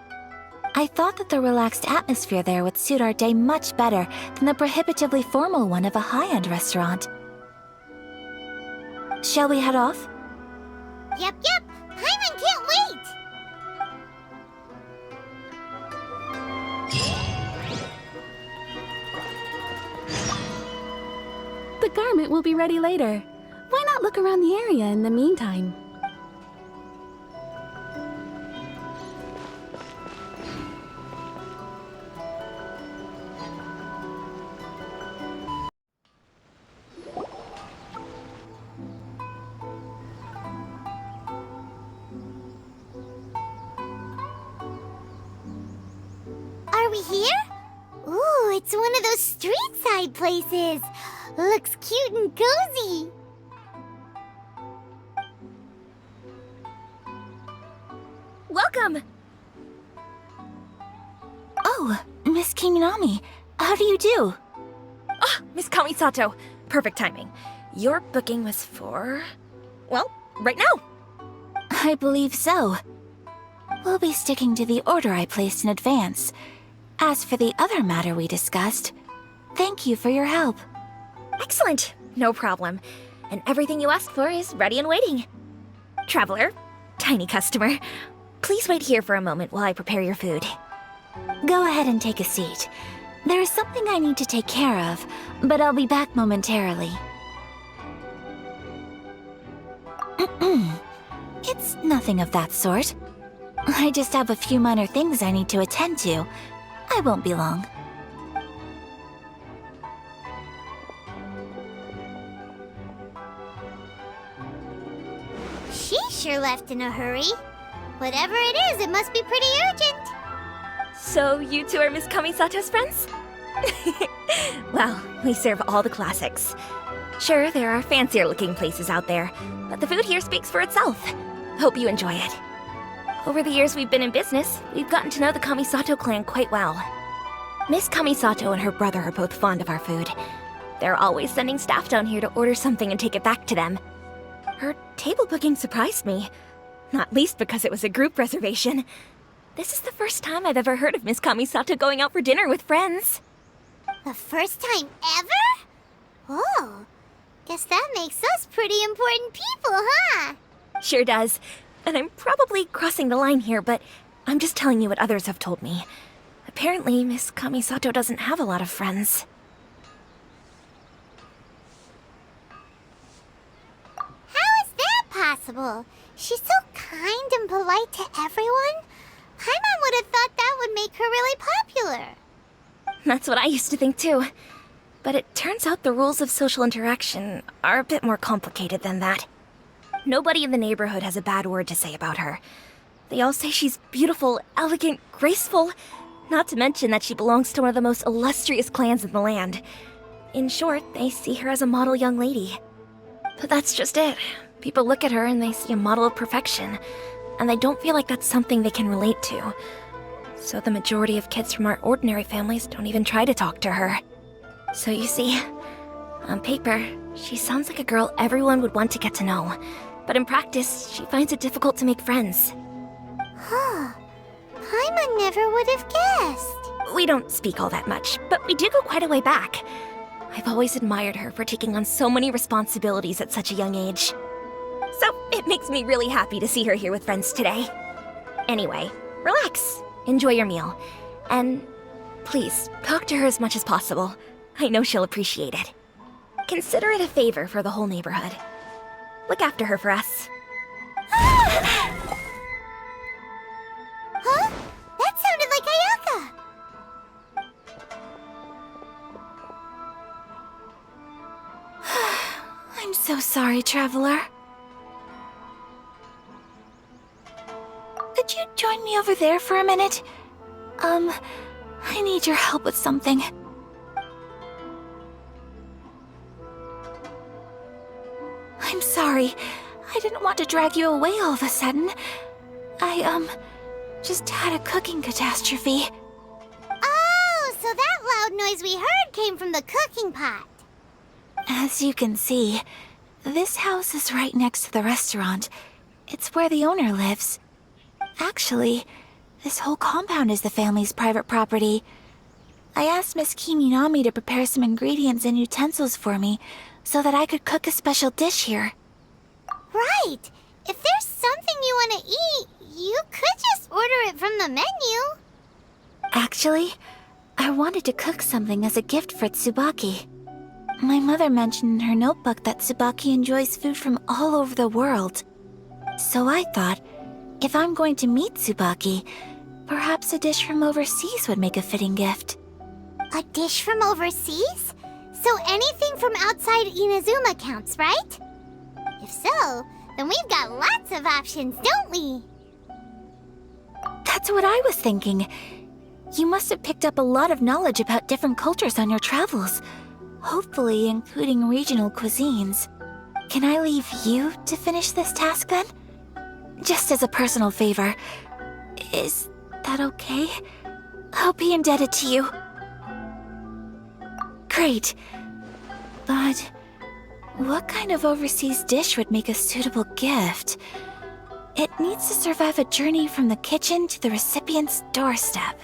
I thought that the relaxed atmosphere there would suit our day much better than the prohibitively formal one of a high-end restaurant. Shall we head off? Yep. Paimon can't wait! The garment will be ready later. Why not look around the area in the meantime? Are we here? Ooh, it's one of those street side places. Looks cute and cozy. Welcome! Oh, Miss Kiminami, how do you do? Ah, Miss Kamisato. Perfect timing. Your booking was for... well, right now. I believe so. We'll be sticking to the order I placed in advance. As for the other matter we discussed, thank you for your help. Excellent. No problem. And everything you asked for is ready and waiting. Traveler, tiny customer, please wait here for a moment while I prepare your food. Go ahead and take a seat. There is something I need to take care of, but I'll be back momentarily. It's nothing of that sort. I just have a few minor things I need to attend to. I won't be long. She sure left in a hurry. Whatever it is, it must be pretty urgent. So you two are Miss Kamisato's friends? Well, we serve all the classics. Sure, there are fancier looking places out there, but the food here speaks for itself. Hope you enjoy it. Over the years we've been in business, we've gotten to know the Kamisato clan quite well. Miss Kamisato and her brother are both fond of our food. They're always sending staff down here to order something and take it back to them. Her table booking surprised me, not least because it was a group reservation. This is the first time I've ever heard of Miss Kamisato going out for dinner with friends. The first time ever? Oh, guess that makes us pretty important people, huh? Sure does. And I'm probably crossing the line here, but I'm just telling you what others have told me. Apparently, Miss Kamisato doesn't have a lot of friends. How is that possible? She's so kind and polite to everyone. Paimon would have thought that would make her really popular. That's what I used to think too. But it turns out the rules of social interaction are a bit more complicated than that. Nobody in the neighborhood has a bad word to say about her. They all say she's beautiful, elegant, graceful, not to mention that she belongs to one of the most illustrious clans in the land. In short, they see her as a model young lady. But that's just it. People look at her and they see a model of perfection, and they don't feel like that's something they can relate to. So the majority of kids from our ordinary families don't even try to talk to her. So you see, on paper, she sounds like a girl everyone would want to get to know. But in practice, she finds it difficult to make friends. Huh. Paimon never would have guessed. We don't speak all that much, but we do go quite a way back. I've always admired her for taking on so many responsibilities at such a young age. So it makes me really happy to see her here with friends today. Anyway, relax, enjoy your meal, and please, talk to her as much as possible. I know she'll appreciate it. Consider it a favor for the whole neighborhood. Look after her for us. Huh? That sounded like Ayaka! I'm so sorry, traveler. Could you join me over there for a minute? I need your help with something. I'm sorry. I didn't want to drag you away all of a sudden. I, just had a cooking catastrophe. Oh, so that loud noise we heard came from the cooking pot. As you can see, this house is right next to the restaurant. It's where the owner lives. Actually, this whole compound is the family's private property. I asked Miss Kiminami to prepare some ingredients and utensils for me so that I could cook a special dish here. Right. If there's something you want to eat, you could just order it from the menu. Actually, I wanted to cook something as a gift for Tsubaki. My mother mentioned in her notebook that Tsubaki enjoys food from all over the world. So I thought, if I'm going to meet Tsubaki, perhaps a dish from overseas would make a fitting gift. A dish from overseas? So anything from outside Inazuma counts, right? If so, then we've got lots of options, don't we? That's what I was thinking. You must have picked up a lot of knowledge about different cultures on your travels. hopefully including regional cuisines. Can I leave you to finish this task then? Just as a personal favor. Is that okay? I'll be indebted to you. Great. But what kind of overseas dish would make a suitable gift? It needs to survive a journey from the kitchen to the recipient's doorstep.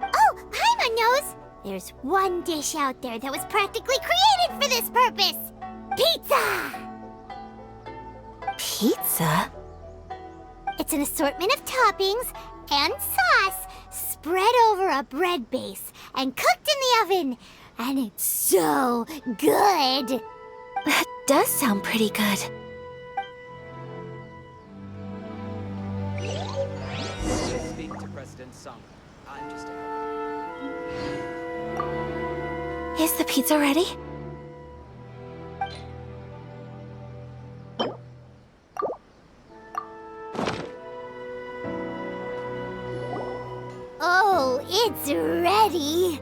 Oh, Paimon knows! There's one dish out there that was practically created for this purpose! Pizza! Pizza? It's an assortment of toppings and sauce spread over a bread base and cooked in the oven. And it's so good! That does sound pretty good. Speak to President Sung. I'm just Is the pizza ready? Oh, it's ready!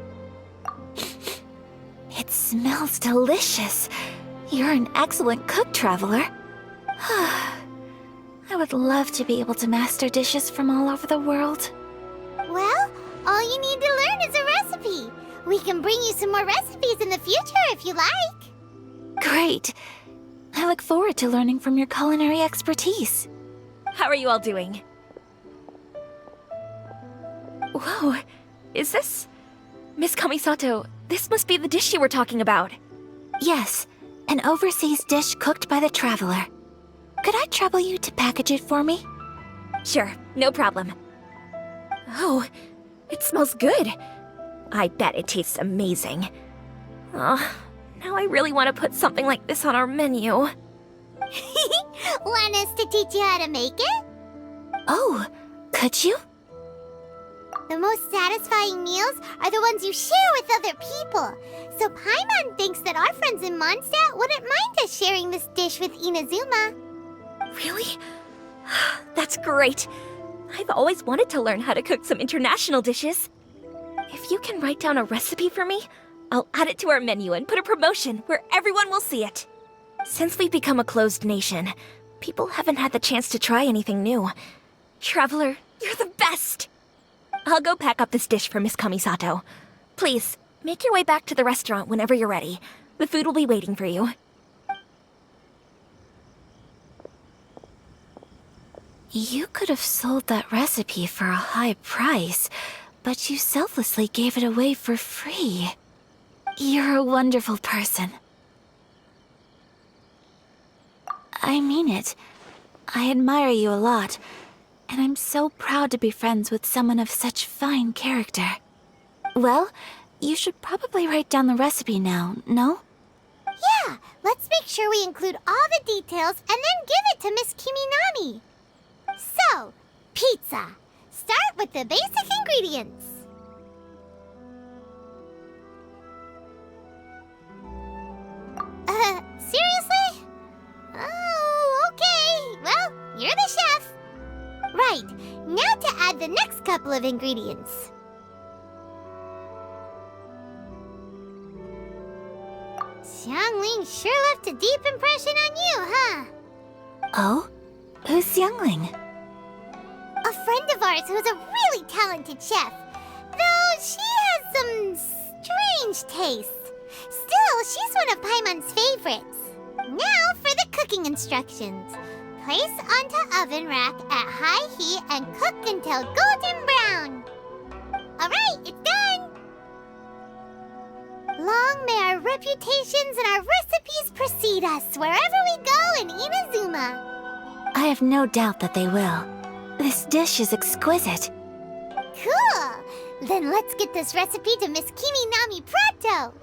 It smells delicious. You're an excellent cook, Traveler. I would love to be able to master dishes from all over the world. Well, all you need to learn is a recipe. We can bring you some more recipes in the future if you like. Great. I look forward to learning from your culinary expertise. How are you all doing? Whoa, is this... Miss Kamisato, this must be the dish you were talking about. Yes, an overseas dish cooked by the Traveler. Could I trouble you to package it for me? Sure, no problem. Oh, it smells good. I bet it tastes amazing. Oh, now I really want to put something like this on our menu. Want us to teach you how to make it? Oh, could you? The most satisfying meals are the ones you share with other people. So Paimon thinks that our friends in Mondstadt wouldn't mind us sharing this dish with Inazuma. Really? That's great. I've always wanted to learn how to cook some international dishes. If you can write down a recipe for me, I'll add it to our menu and put a promotion where everyone will see it. Since we've become a closed nation, people haven't had the chance to try anything new. Traveler, you're the best! I'll go pack up this dish for Miss Kamisato. Please, make your way back to the restaurant whenever you're ready. The food will be waiting for you. You could have sold that recipe for a high price, but you selflessly gave it away for free. You're a wonderful person. I mean it. I admire you a lot, and I'm so proud to be friends with someone of such fine character. Well, you should probably write down the recipe now, no? Yeah, let's make sure we include all the details and then give it to Miss Kiminami. So, pizza. Start with the basic ingredients. Seriously? Oh, okay. Well, you're the chef. Right, now to add the next couple of ingredients. Xiangling sure left a deep impression on you, huh? Oh? Who's Xiangling? A friend of ours who's a really talented chef. Though she has some strange tastes. Still, she's one of Paimon's favorites. Now for the cooking instructions. Place onto oven rack at high heat and cook until golden brown. Alright, it's done! Long may our reputations and our recipes precede us wherever we go in Inazuma. I have no doubt that they will. This dish is exquisite. Cool! Then let's get this recipe to Miss Kiminami pronto!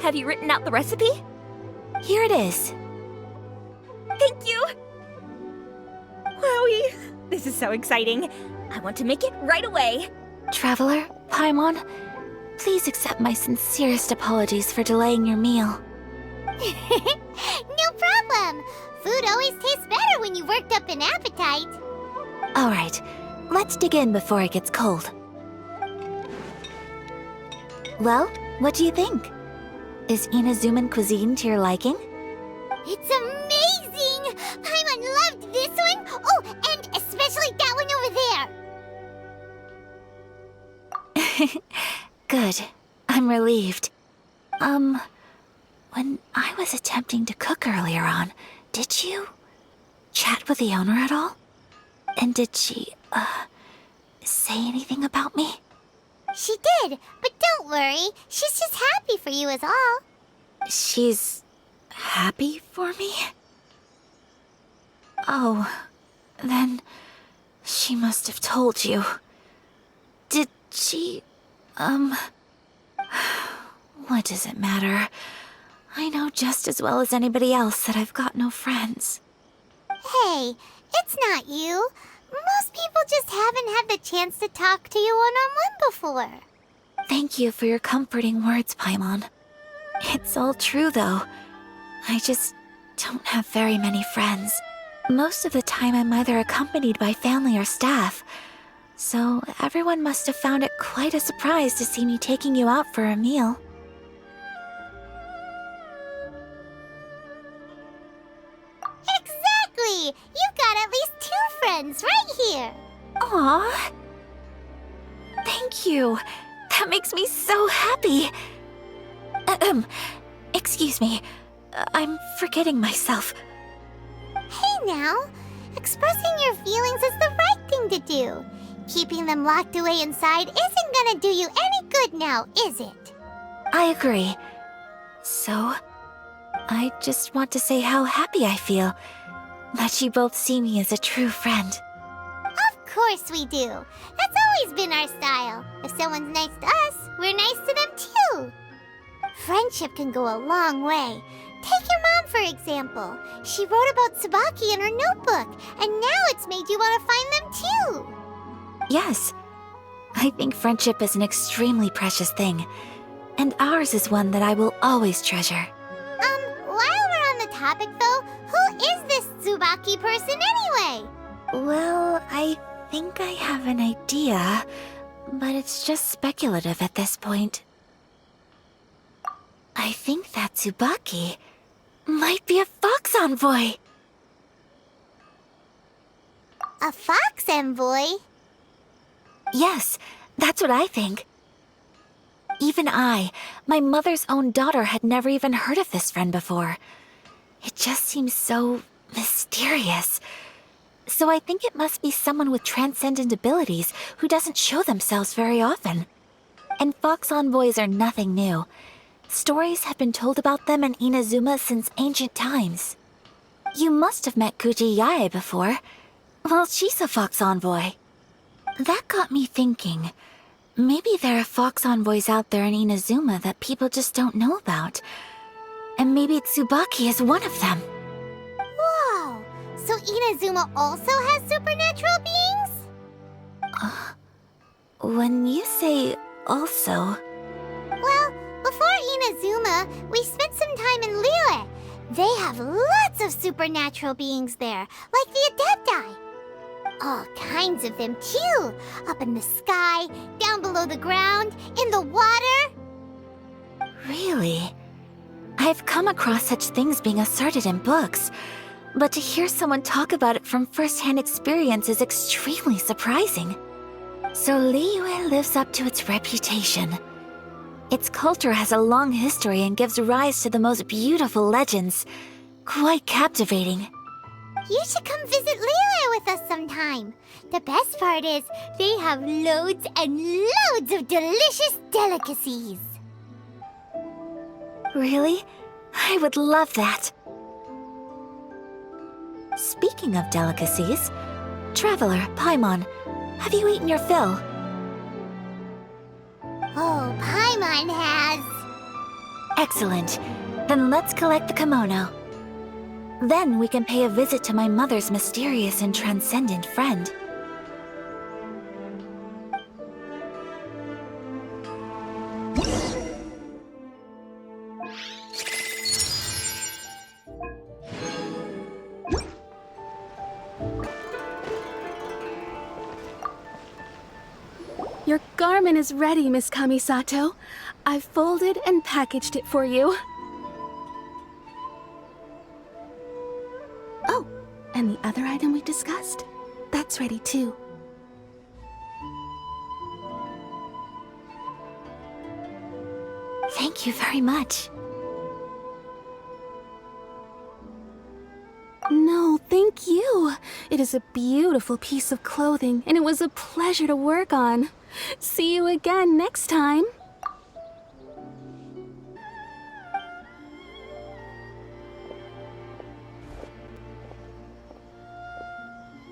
Have you written out the recipe? Here it is. Thank you! Wowie! This is so exciting. I want to make it right away. Traveler, Paimon, please accept my sincerest apologies for delaying your meal. No problem. Food always tastes better when you worked up an appetite. All right, let's dig in before it gets cold. Well, what do you think? Is Inazuman cuisine to your liking? It's amazing! Paimon loved this one. Oh, and especially that one over there. Good. I'm relieved. When I was attempting to cook earlier on, did you chat with the owner at all? And did she, say anything about me? She did, but don't worry. She's just happy for you is all. She's happy for me? Oh, then she must have told you. Did she, what does it matter? I know just as well as anybody else that I've got no friends. Hey, it's not you. Most people just haven't had the chance to talk to you one-on-one before. Thank you for your comforting words, Paimon. It's all true, though. I just don't have very many friends. Most of the time I'm either accompanied by family or staff. So everyone must have found it quite a surprise to see me taking you out for a meal. Exactly! You've got at least 2 friends right here. Aww. Thank you. That makes me so happy. Excuse me. I'm forgetting myself. Hey now, expressing your feelings is the right thing to do. Keeping them locked away inside isn't gonna do you any good now, is it? I agree. So, I just want to say how happy I feel that you both see me as a true friend. Of course we do. That's always been our style. If someone's nice to us, we're nice to them too. Friendship can go a long way. Take your mom, for example. She wrote about Tsubaki in her notebook, and now it's made you want to find them too. Yes. I think friendship is an extremely precious thing, and ours is one that I will always treasure. While we're on the topic though, who is this Tsubaki person anyway? Well, I think I have an idea, but it's just speculative at this point. I think that Tsubaki might be a fox envoy. A fox envoy? Yes, that's what I think. Even I, my mother's own daughter, had never even heard of this friend before. It just seems so mysterious. So I think it must be someone with transcendent abilities who doesn't show themselves very often. And fox envoys are nothing new. Stories have been told about them in Inazuma since ancient times. You must have met Kuji Yae before. Well, she's a fox envoy. That got me thinking. Maybe there are fox envoys out there in Inazuma that people just don't know about. And maybe Tsubaki is one of them. Whoa! So Inazuma also has supernatural beings? When you say also... Well, before Inazuma, we spent some time in Liyue. They have lots of supernatural beings there, like the Adepti. All kinds of them, too. Up in the sky, down below the ground, in the water. Really? I've come across such things being asserted in books, but to hear someone talk about it from first-hand experience is extremely surprising. So Liyue lives up to its reputation. Its culture has a long history and gives rise to the most beautiful legends. Quite captivating. You should come visit Liyue with us sometime. The best part is, they have loads and loads of delicious delicacies. Really? I would love that. Speaking of delicacies, Traveler, Paimon, have you eaten your fill? Oh, Paimon has. Excellent. Then let's collect the kimono. Then we can pay a visit to my mother's mysterious and transcendent friend. Your garment is ready, Miss Kamisato. I've folded and packaged it for you. Oh, and the other item we discussed? That's ready too. Thank you very much. No, thank you. It is a beautiful piece of clothing, and it was a pleasure to work on. See you again next time.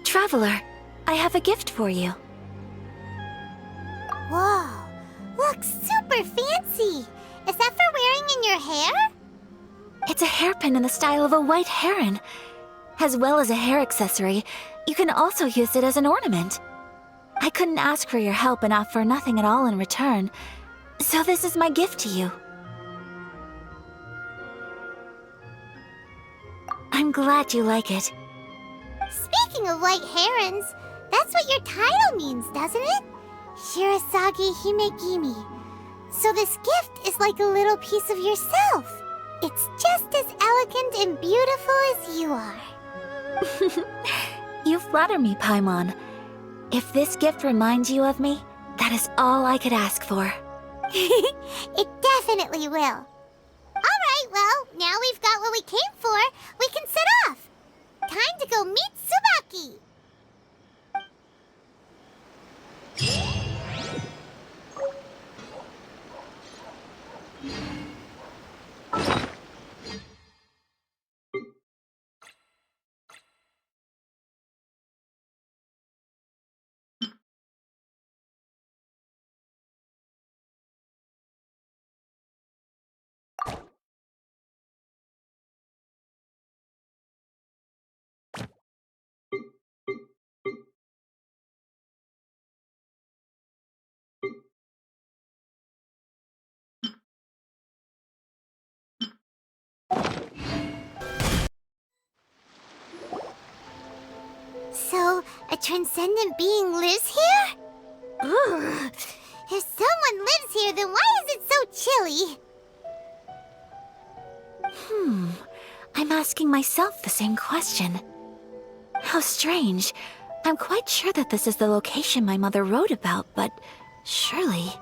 Traveler, I have a gift for you. Whoa, looks super fancy. Is that for wearing in your hair? It's a hairpin in the style of a white heron. As well as a hair accessory, you can also use it as an ornament. I couldn't ask for your help and offer nothing at all in return, so this is my gift to you. I'm glad you like it. Speaking of white herons, that's what your title means, doesn't it? Shirasagi Himegimi. So this gift is like a little piece of yourself. It's just as elegant and beautiful as you are. You flatter me, Paimon. If this gift reminds you of me, that is all I could ask for. It definitely will. Alright, well, now we've got what we came for. We can set off. Time to go meet Tsubaki. So, a transcendent being lives here? Ugh. If someone lives here, then why is it so chilly? I'm asking myself the same question. How strange. I'm quite sure that this is the location my mother wrote about, but surely...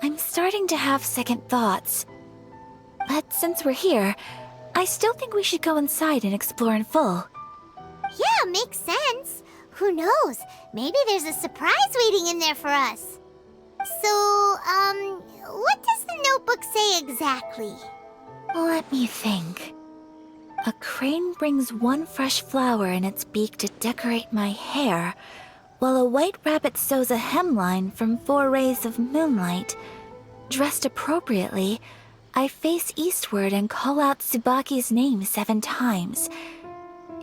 I'm starting to have second thoughts. But since we're here, I still think we should go inside and explore in full. Yeah, makes sense. Who knows? Maybe there's a surprise waiting in there for us. So, what does the notebook say exactly? Let me think. A crane brings one fresh flower in its beak to decorate my hair, while a white rabbit sews a hemline from 4 rays of moonlight. Dressed appropriately, I face eastward and call out Tsubaki's name 7 times.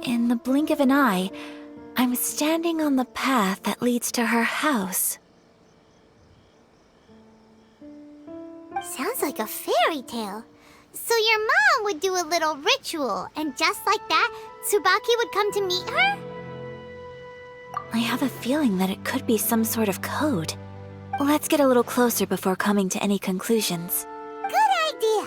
In the blink of an eye, I'm standing on the path that leads to her house. Sounds like a fairy tale. So your mom would do a little ritual, and just like that, Tsubaki would come to meet her? I have a feeling that it could be some sort of code. Let's get a little closer before coming to any conclusions. Good idea.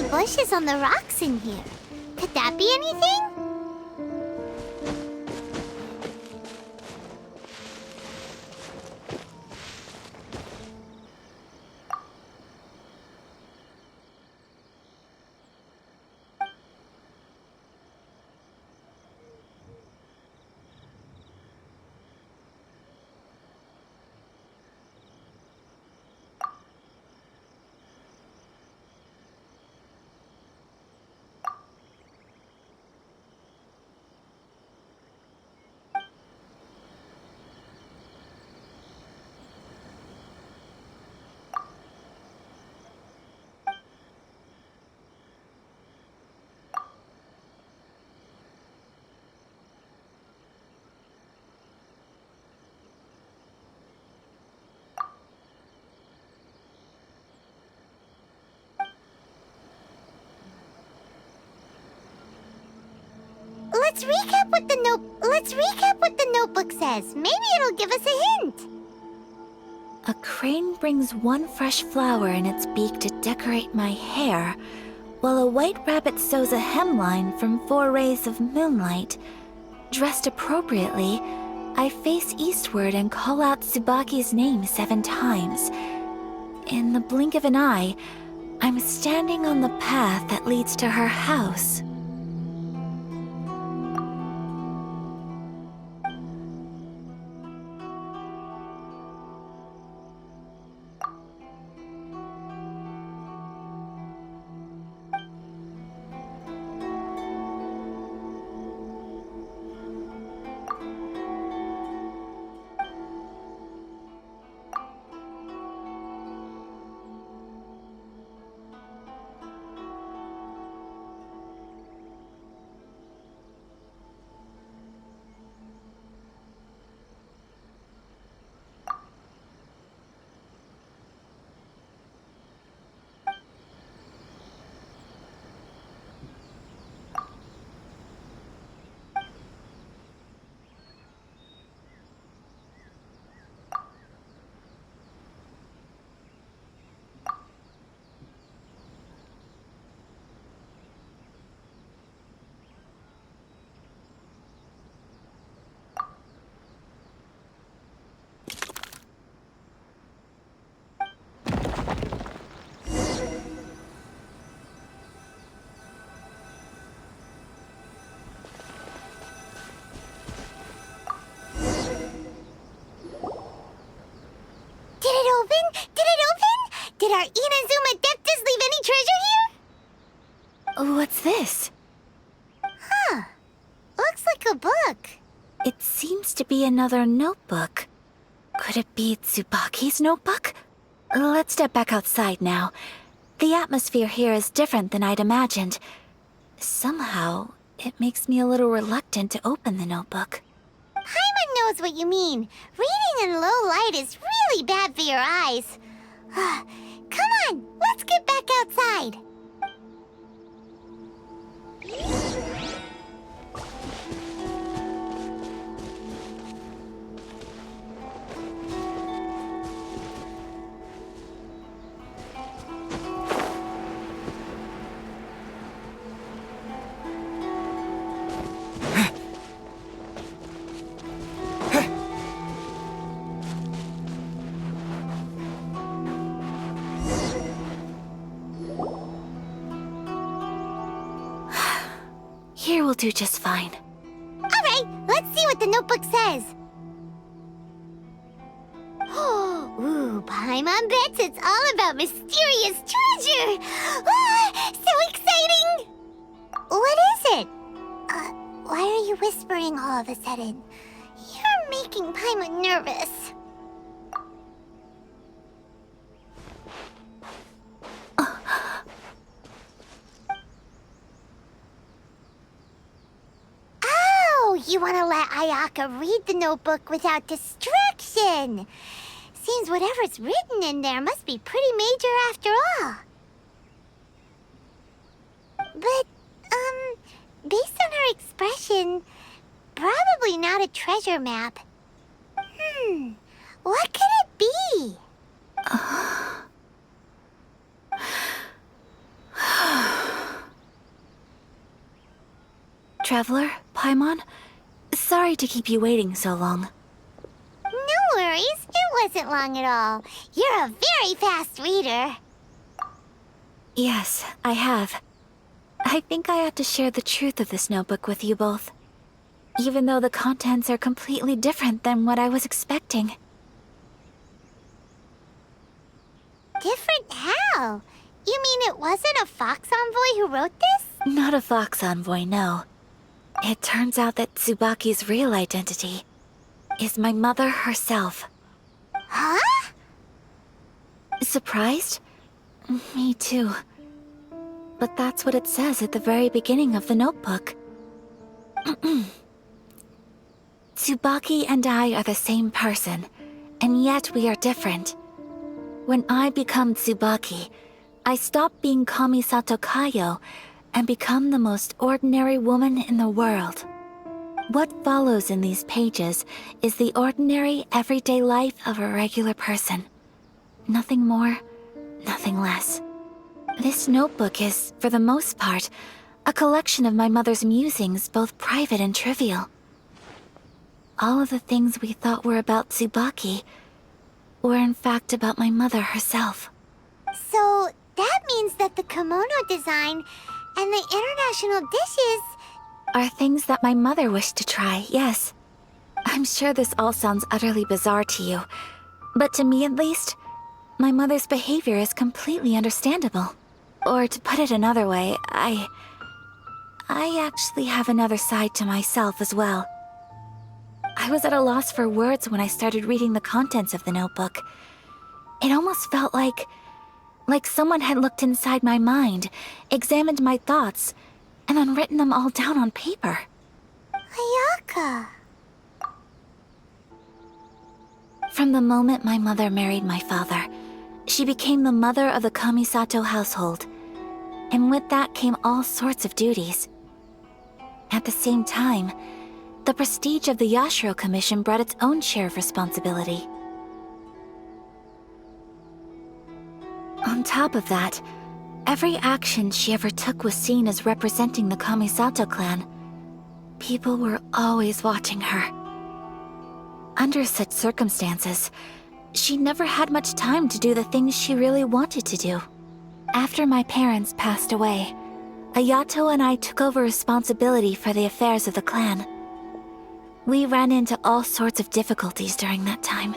some bushes on the rocks in here. Could that be anything? Let's recap what the notebook says. Maybe it'll give us a hint. A crane brings one fresh flower in its beak to decorate my hair, while a white rabbit sews a hemline from 4 rays of moonlight. Dressed appropriately, I face eastward and call out Tsubaki's name 7 times. In the blink of an eye, I'm standing on the path that leads to her house. Did our Inazuma Adeptus leave any treasure here? What's this? Huh. Looks like a book. It seems to be another notebook. Could it be Tsubaki's notebook? Let's step back outside now. The atmosphere here is different than I'd imagined. Somehow, it makes me a little reluctant to open the notebook. Paimon knows what you mean. Reading in low light is really bad for your eyes. Come on, let's get back outside. Here will do just fine. Alright, let's see what the notebook says. Ooh, Paimon bets it's all about mysterious treasure! Ah, so exciting! What is it? Why are you whispering all of a sudden? You're making Paimon nervous. You want to let Ayaka read the notebook without distraction. Seems whatever's written in there must be pretty major after all. But, based on her expression, probably not a treasure map. What could it be? traveler, Paimon. Sorry to keep you waiting so long. No worries, it wasn't long at all. You're a very fast reader. Yes, I have. I think I ought to share the truth of this notebook with you both. Even though the contents are completely different than what I was expecting. Different how? You mean it wasn't a Fox Envoy who wrote this? Not a Fox Envoy, no. It turns out that Tsubaki's real identity is my mother herself. Huh? Surprised? Me too. But that's what it says at the very beginning of the notebook. Tsubaki and I are the same person, and yet we are different. When I become Tsubaki, I stop being Kamisato Kayo and become the most ordinary woman in the world. What follows in these pages is the ordinary, everyday life of a regular person. Nothing more, nothing less. This notebook is, for the most part, a collection of my mother's musings, both private and trivial. All of the things we thought were about Tsubaki were in fact about my mother herself. So, that means that the kimono design and the international dishes are things that my mother wished to try, yes. I'm sure this all sounds utterly bizarre to you, but to me at least, my mother's behavior is completely understandable. Or to put it another way, I actually have another side to myself as well. I was at a loss for words when I started reading the contents of the notebook. It almost felt like someone had looked inside my mind, examined my thoughts, and then written them all down on paper. Ayaka. From the moment my mother married my father, she became the mother of the Kamisato household. And with that came all sorts of duties. At the same time, the prestige of the Yashiro Commission brought its own share of responsibility. On top of that, every action she ever took was seen as representing the Kamisato clan. People were always watching her. Under such circumstances, she never had much time to do the things she really wanted to do. After my parents passed away, Ayato and I took over responsibility for the affairs of the clan. We ran into all sorts of difficulties during that time.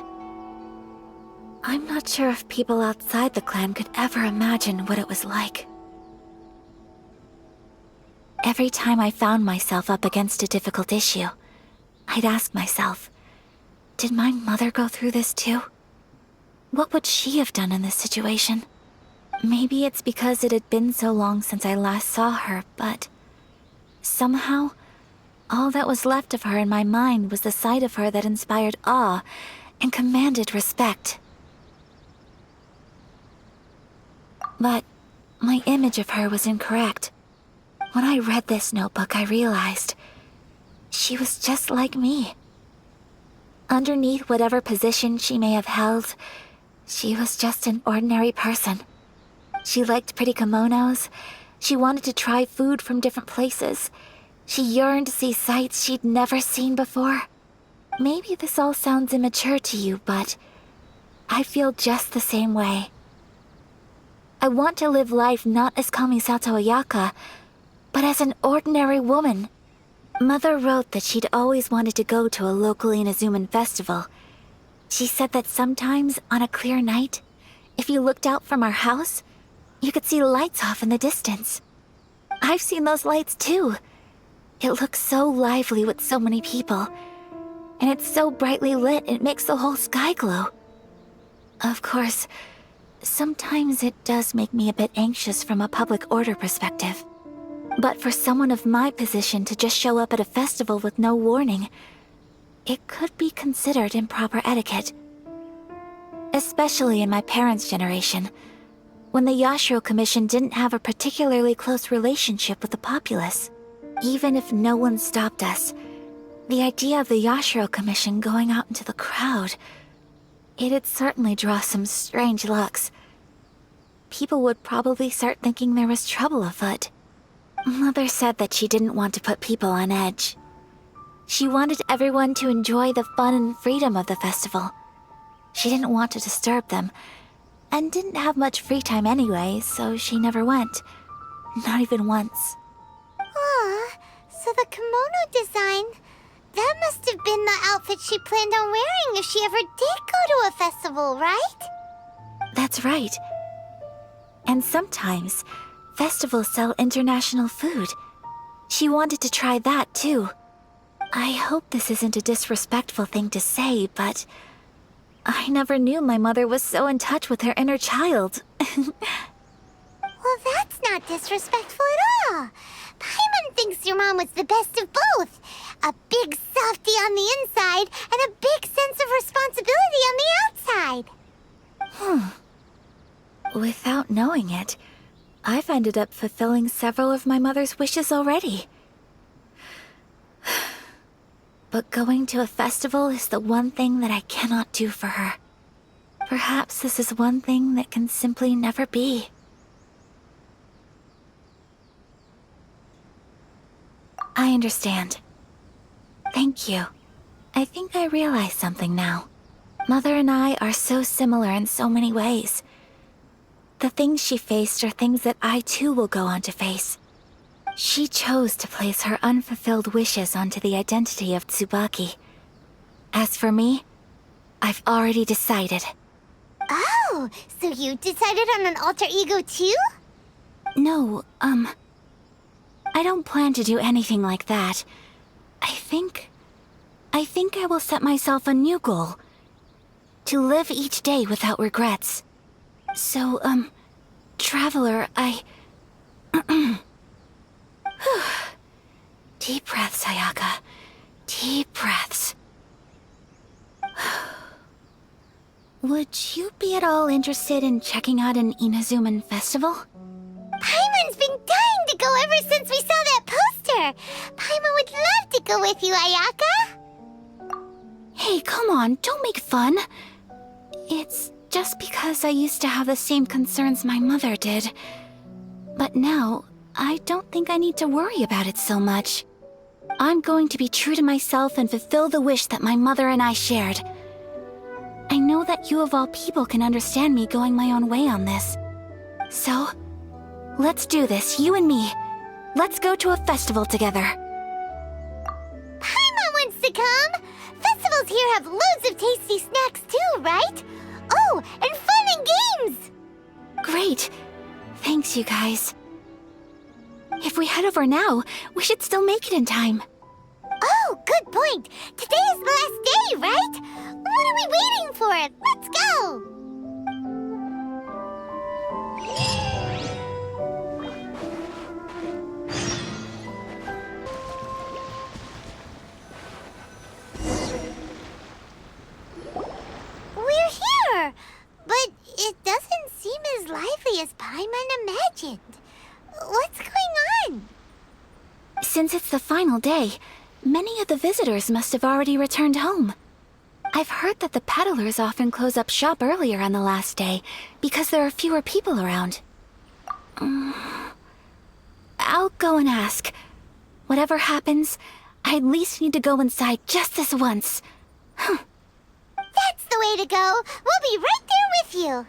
I'm not sure if people outside the clan could ever imagine what it was like. Every time I found myself up against a difficult issue, I'd ask myself, did my mother go through this too? What would she have done in this situation? Maybe it's because it had been so long since I last saw her, but somehow, all that was left of her in my mind was the side of her that inspired awe and commanded respect. But my image of her was incorrect. When I read this notebook, I realized she was just like me. Underneath whatever position she may have held, she was just an ordinary person. She liked pretty kimonos. She wanted to try food from different places. She yearned to see sights she'd never seen before. Maybe this all sounds immature to you, but I feel just the same way. I want to live life not as Kamisato Ayaka, but as an ordinary woman. Mother wrote that she'd always wanted to go to a local Inazuman festival. She said that sometimes, on a clear night, if you looked out from our house, you could see lights off in the distance. I've seen those lights too. It looks so lively with so many people. And it's so brightly lit, it makes the whole sky glow. Of course, sometimes it does make me a bit anxious from a public order perspective. But for someone of my position to just show up at a festival with no warning, it could be considered improper etiquette. Especially in my parents' generation, when the Yashiro Commission didn't have a particularly close relationship with the populace. Even if no one stopped us, the idea of the Yashiro Commission going out into the crowd, it'd certainly draw some strange looks. People would probably start thinking there was trouble afoot. Mother said that she didn't want to put people on edge. She wanted everyone to enjoy the fun and freedom of the festival. She didn't want to disturb them, and didn't have much free time anyway, so she never went. Not even once. Aw, so the kimono design, that must have been the outfit she planned on wearing if she ever did go to a festival, right? That's right. And sometimes, festivals sell international food. She wanted to try that too. I hope this isn't a disrespectful thing to say, but I never knew my mother was so in touch with her inner child. Well, that's not disrespectful at all. Paimon thinks your mom was the best of both. A big softie on the inside and a big sense of responsibility on the outside. Without knowing it, I've ended up fulfilling several of my mother's wishes already. But going to a festival is the one thing that I cannot do for her. Perhaps this is one thing that can simply never be. I understand. Thank you. I think I realize something now. Mother and I are so similar in so many ways. The things she faced are things that I too will go on to face. She chose to place her unfulfilled wishes onto the identity of Tsubaki. As for me, I've already decided. Oh, so you decided on an alter ego too? No, I don't plan to do anything like that. I think I will set myself a new goal. To live each day without regrets. So, Traveler, Deep breaths, Ayaka. Deep breaths. Would you be at all interested in checking out an Inazuman festival? Paimon's been dying to go ever since we saw that poster! Paimon would love to go with you, Ayaka! Hey, come on, don't make fun. It's just because I used to have the same concerns my mother did. But now, I don't think I need to worry about it so much. I'm going to be true to myself and fulfill the wish that my mother and I shared. I know that you of all people can understand me going my own way on this. So, let's do this, you and me. Let's go to a festival together. Paimon wants to come! Festivals here have loads of tasty snacks too, right? Oh, and fun and games! Great. Thanks, you guys. If we head over now, we should still make it in time. Oh, good point! Today is the last day, right? What are we waiting for? Let's go! We're here! But it doesn't seem as lively as Paimon imagined. What's going on? Since it's the final day, many of the visitors must have already returned home. I've heard that the peddlers often close up shop earlier on the last day because there are fewer people around. I'll go and ask. Whatever happens, I at least need to go inside just this once. That's the way to go! We'll be right there with you!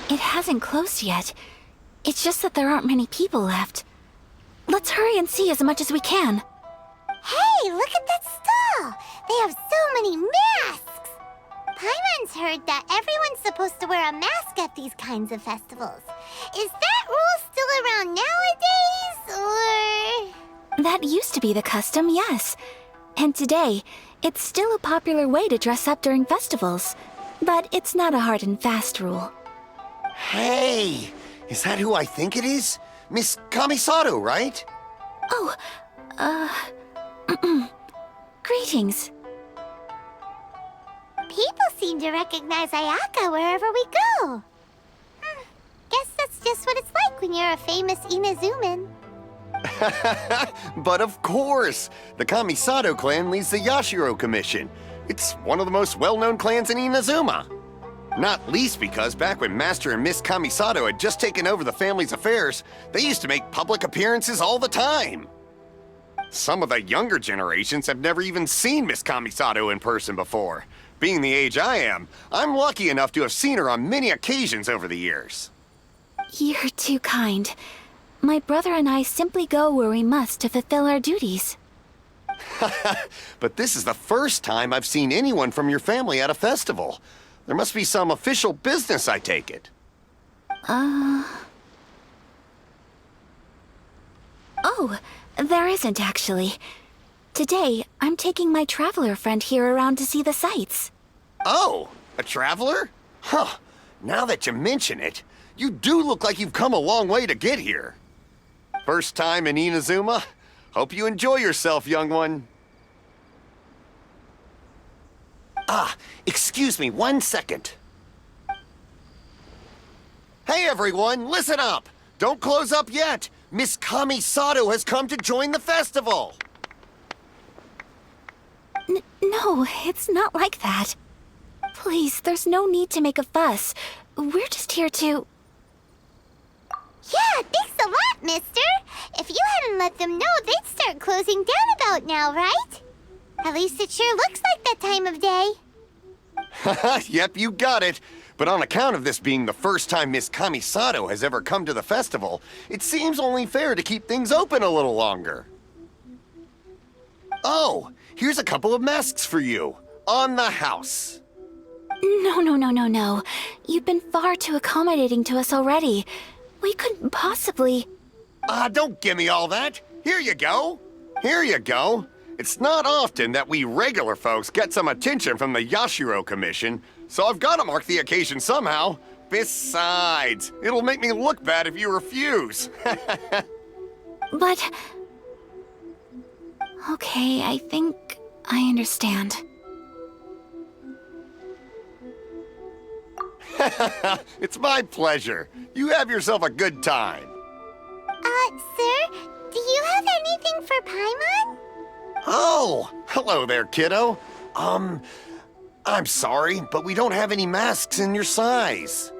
It hasn't closed yet. It's just that there aren't many people left. Let's hurry and see as much as we can. Hey, look at that stall! They have so many masks! Paimon's heard that everyone's supposed to wear a mask at these kinds of festivals. Is that rule still around nowadays, or...? That used to be the custom, yes. And today, it's still a popular way to dress up during festivals. But it's not a hard and fast rule. Hey! Is that who I think it is? Miss Kamisato, right? Oh, greetings. People seem to recognize Ayaka wherever we go. Guess that's just what it's like when you're a famous Inazuman. But of course! The Kamisato clan leads the Yashiro Commission. It's one of the most well-known clans in Inazuma. Not least because back when Master and Miss Kamisato had just taken over the family's affairs, they used to make public appearances all the time. Some of the younger generations have never even seen Miss Kamisato in person before. Being the age I am, I'm lucky enough to have seen her on many occasions over the years. You're too kind. My brother and I simply go where we must to fulfill our duties. But this is the first time I've seen anyone from your family at a festival. There must be some official business, I take it. Oh, there isn't actually. Today, I'm taking my traveler friend here around to see the sights. Oh, a traveler? Huh. Now that you mention it, you do look like you've come a long way to get here. First time in Inazuma? Hope you enjoy yourself, young one. Excuse me 1 second. Hey everyone, listen up! Don't close up yet! Miss Kamisato has come to join the festival! No, it's not like that. Please, there's no need to make a fuss. We're just here to... Yeah, thanks a lot, mister. If you hadn't let them know, they'd start closing down about now, right? At least it sure looks like that time of day. Yep, you got it. But on account of this being the first time Miss Kamisato has ever come to the festival, it seems only fair to keep things open a little longer. Oh, here's a couple of masks for you. On the house. No. You've been far too accommodating to us already. We couldn't possibly... Don't give me all that. Here you go. Here you go. It's not often that we regular folks get some attention from the Yashiro Commission, so I've got to mark the occasion somehow. Besides, it'll make me look bad if you refuse. But... Okay, I think I understand. It's my pleasure. You have yourself a good time. Sir, do you have anything for Paimon? Oh, hello there, kiddo. I'm sorry, but we don't have any masks in your size.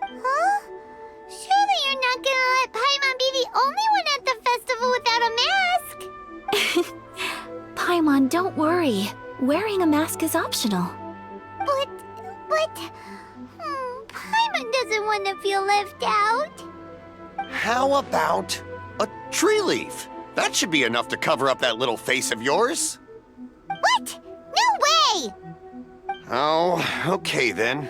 Huh? Surely you're not gonna let Paimon be the only one at the festival without a mask? Paimon, don't worry. Wearing a mask is optional. But... Paimon doesn't want to feel left out. How about a tree leaf? That should be enough to cover up that little face of yours. What? No way! Oh, okay then.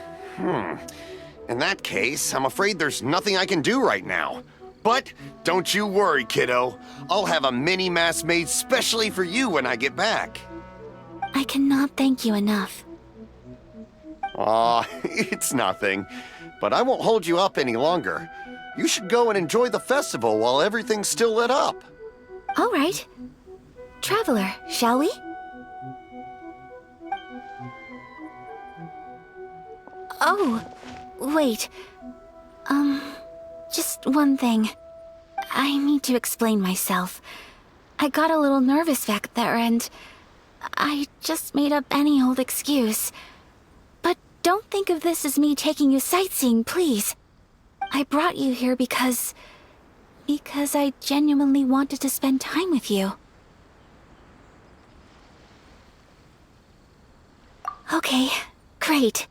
In that case, I'm afraid there's nothing I can do right now. But don't you worry, kiddo. I'll have a mini mask made specially for you when I get back. I cannot thank you enough. Aw, it's nothing. But I won't hold you up any longer. You should go and enjoy the festival while everything's still lit up. All right. Traveler, shall we? Oh, wait. Just one thing. I need to explain myself. I got a little nervous back there and I just made up any old excuse. But don't think of this as me taking you sightseeing, please. I brought you here because I genuinely wanted to spend time with you. Okay, great.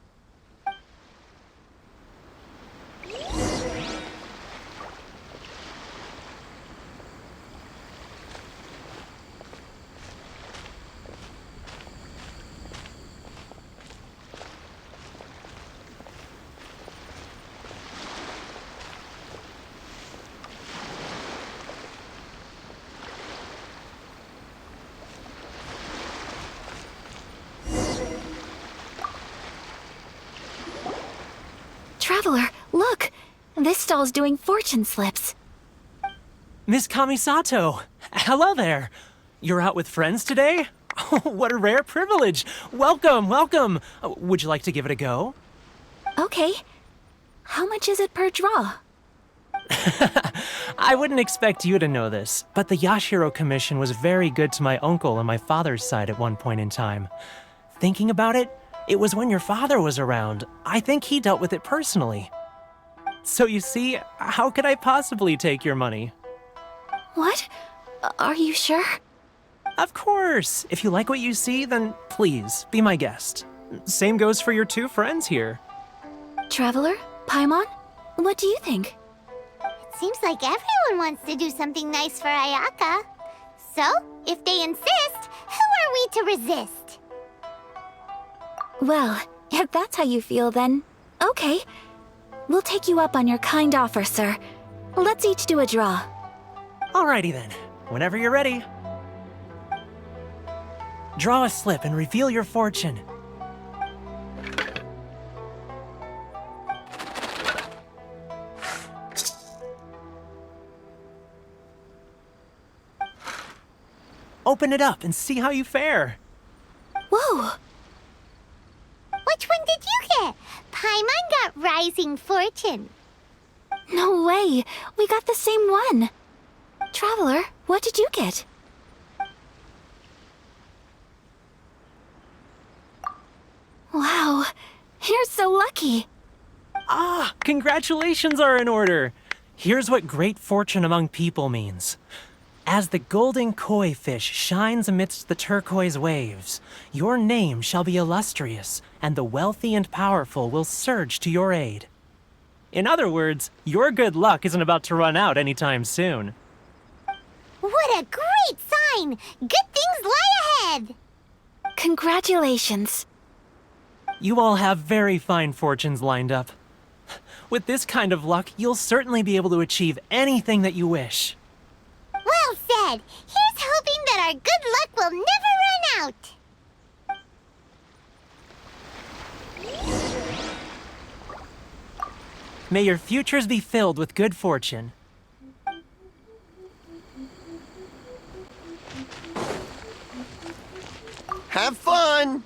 Traveler, look! This stall's doing fortune slips. Miss Kamisato, hello there. You're out with friends today? Oh, what a rare privilege. Welcome, welcome. Would you like to give it a go? Okay. How much is it per draw? I wouldn't expect you to know this, but the Yashiro Commission was very good to my uncle on my father's side at one point in time. Thinking about it, it was when your father was around. I think he dealt with it personally. So you see, how could I possibly take your money? What? Are you sure? Of course. If you like what you see, then please, be my guest. Same goes for your two friends here. Traveler? Paimon? What do you think? It seems like everyone wants to do something nice for Ayaka. So, if they insist, who are we to resist? Well, if that's how you feel, then okay. We'll take you up on your kind offer, sir. Let's each do a draw. Alrighty then. Whenever you're ready. Draw a slip and reveal your fortune. Open it up and see how you fare. Whoa! Which one did you get? Paimon got Rising Fortune. No way! We got the same one! Traveler, what did you get? Wow, you're so lucky! Ah, congratulations are in order! Here's what great fortune among people means. As the golden koi fish shines amidst the turquoise waves, your name shall be illustrious, and the wealthy and powerful will surge to your aid. In other words, your good luck isn't about to run out anytime soon. What a great sign! Good things lie ahead! Congratulations. You all have very fine fortunes lined up. With this kind of luck, you'll certainly be able to achieve anything that you wish. Well said! Here's hoping that our good luck will never run out! May your futures be filled with good fortune. Have fun!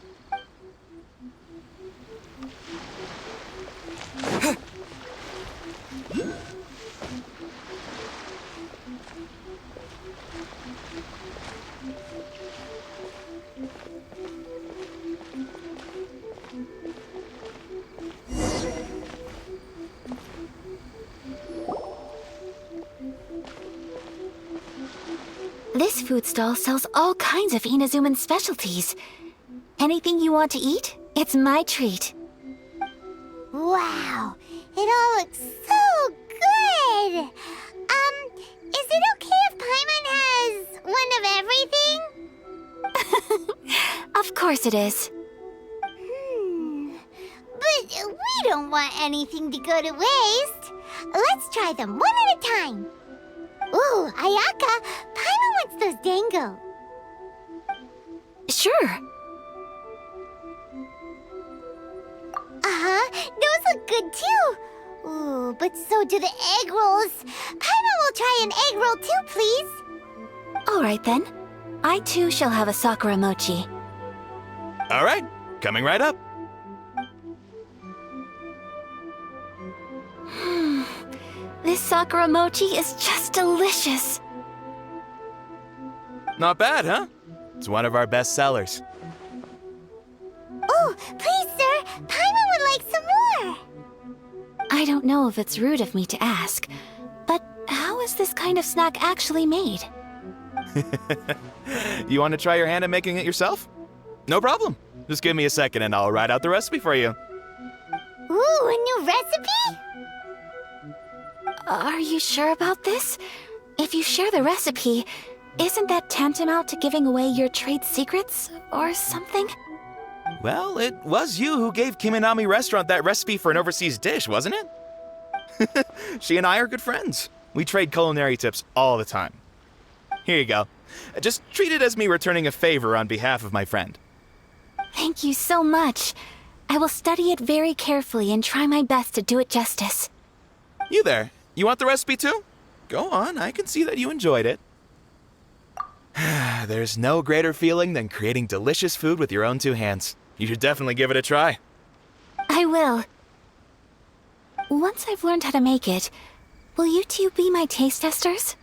This food stall sells all kinds of Inazuman specialties. Anything you want to eat, it's my treat. Wow! It all looks so good! Is it okay if Paimon has one of everything? Of course it is. But we don't want anything to go to waste. Let's try them one at a time. Ooh, Ayaka, Paimon wants those dango. Sure. Those look good too. Ooh, but so do the egg rolls. Paimon will try an egg roll too, please. All right then. I too shall have a Sakura mochi. All right, coming right up. This Sakura mochi is just delicious. Not bad, huh? It's one of our best sellers. Oh, please, sir. Paimon would like some more. I don't know if it's rude of me to ask, but how is this kind of snack actually made? You want to try your hand at making it yourself? No problem. Just give me a second and I'll write out the recipe for you. Ooh, a new recipe? Are you sure about this? If you share the recipe, isn't that tantamount to giving away your trade secrets or something? Well, it was you who gave Kiminami Restaurant that recipe for an overseas dish, wasn't it? She and I are good friends. We trade culinary tips all the time. Here you go. Just treat it as me returning a favor on behalf of my friend. Thank you so much. I will study it very carefully and try my best to do it justice. You there, you want the recipe too? Go on, I can see that you enjoyed it. There's no greater feeling than creating delicious food with your own two hands. You should definitely give it a try. I will. Once I've learned how to make it, will you two be my taste testers?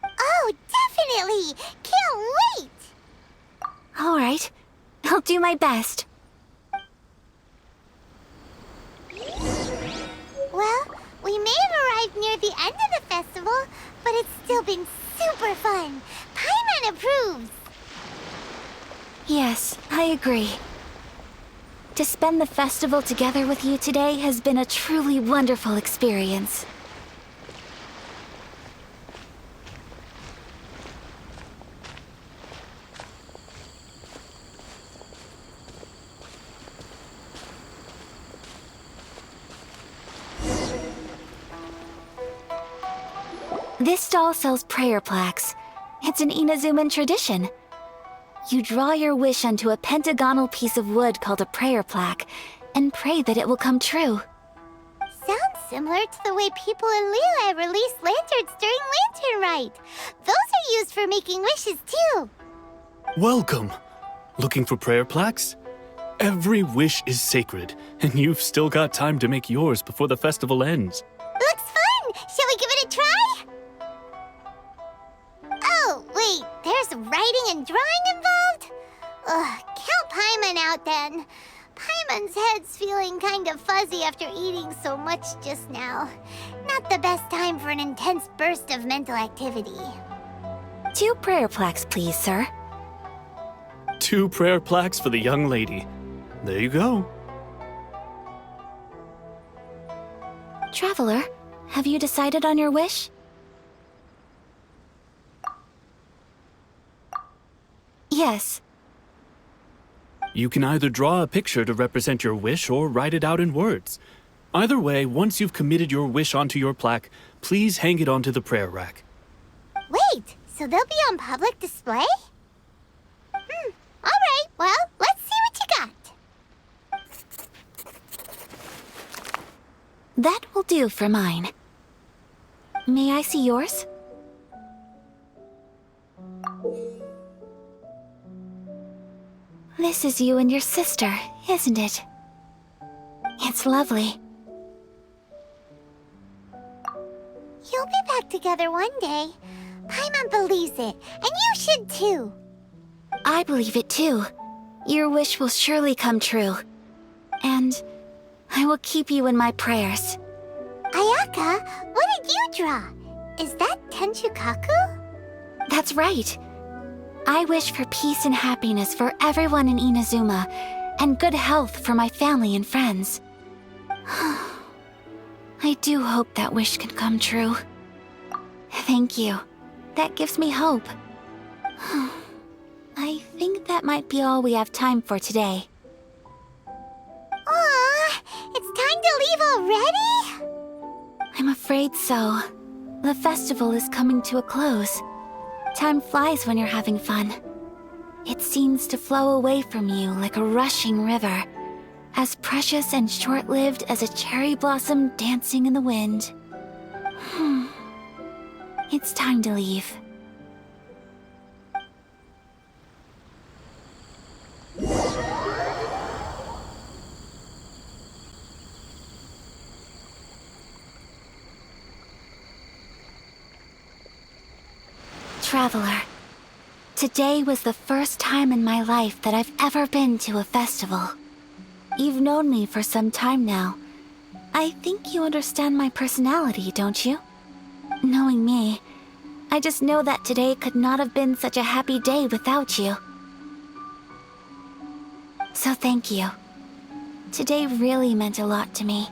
Oh, definitely! Can't wait! All right. I'll do my best. Well, we may have arrived near the end of the festival, but it's still been super fun. Paimon approves. Yes, I agree. To spend the festival together with you today has been a truly wonderful experience. This stall sells prayer plaques. It's an Inazuman tradition. You draw your wish onto a pentagonal piece of wood called a prayer plaque, and pray that it will come true. Sounds similar to the way people in Liyue release lanterns during Lantern Rite. Those are used for making wishes too. Welcome. Looking for prayer plaques? Every wish is sacred, and you've still got time to make yours before the festival ends. Looks fun! Shall we give it a try? Oh, wait, there's writing and drawing involved? Ugh, count Paimon out then. Paimon's head's feeling kind of fuzzy after eating so much just now. Not the best time for an intense burst of mental activity. 2 prayer plaques, please, sir. 2 prayer plaques for the young lady. There you go. Traveler, have you decided on your wish? Yes. You can either draw a picture to represent your wish or write it out in words. Either way, once you've committed your wish onto your plaque, please hang it onto the prayer rack. Wait, so they'll be on public display? Alright, well, let's see what you got. That will do for mine. May I see yours? This is you and your sister, isn't it? It's lovely. You'll be back together one day. Paimon believes it, and you should too. I believe it too. Your wish will surely come true. And I will keep you in my prayers. Ayaka, what did you draw? Is that Tenchukaku? That's right. I wish for peace and happiness for everyone in Inazuma, and good health for my family and friends. I do hope that wish can come true. Thank you. That gives me hope. I think that might be all we have time for today. Aw, it's time to leave already? I'm afraid so. The festival is coming to a close. Time flies when you're having fun. It seems to flow away from you like a rushing river, as precious and short-lived as a cherry blossom dancing in the wind. It's time to leave. Traveler, today was the first time in my life that I've ever been to a festival. You've known me for some time now. I think you understand my personality, don't you? Knowing me, I just know that today could not have been such a happy day without you. So thank you. Today really meant a lot to me.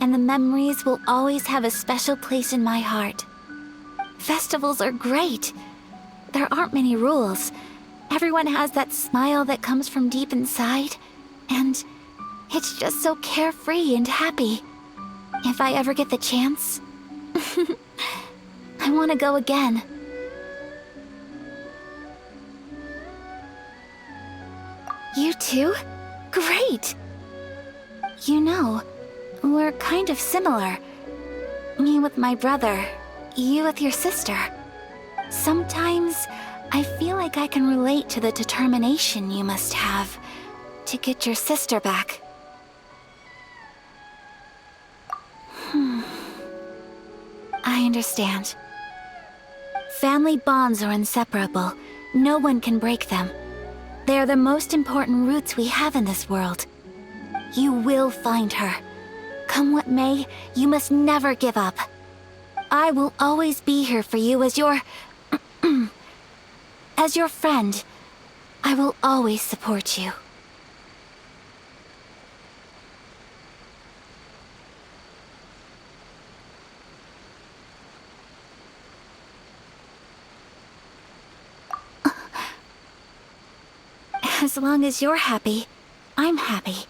And the memories will always have a special place in my heart. Festivals are great. There aren't many rules. Everyone has that smile that comes from deep inside. And it's just so carefree and happy. If I ever get the chance, I want to go again. You too? Great! You know, we're kind of similar. Me with my brother, you with your sister. Sometimes I feel like I can relate to the determination you must have to get your sister back. I understand. Family bonds are inseparable. No one can break them. They are the most important roots we have in this world. You will find her. Come what may, you must never give up. I will always be here for you as your... as your friend. I will always support you. As long as you're happy, I'm happy.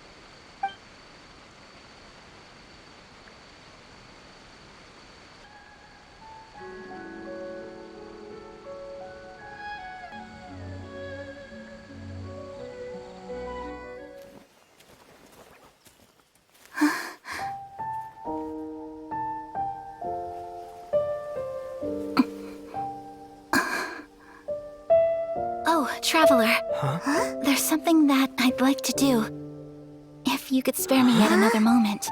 Oh, Traveler. Huh? There's something that I'd like to do. If you could spare me yet another moment.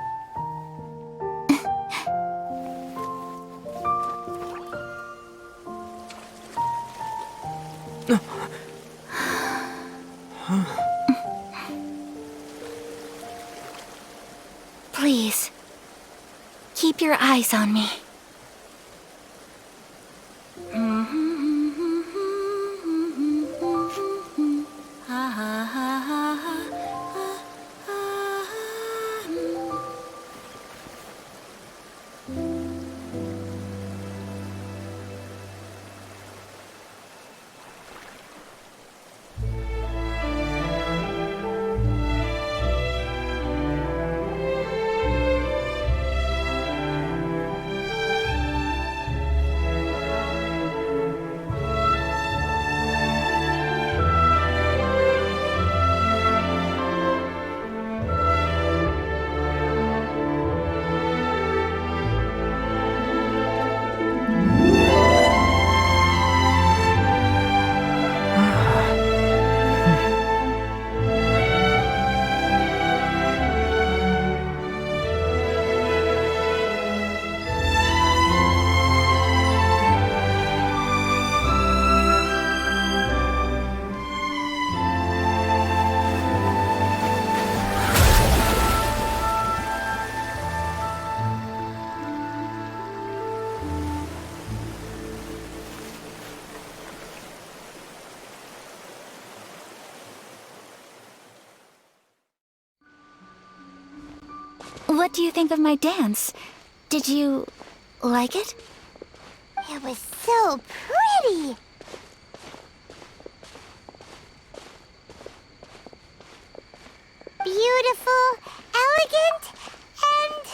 Please, keep your eyes on me. What do you think of my dance? Did you like it? It was so pretty! Beautiful, elegant, and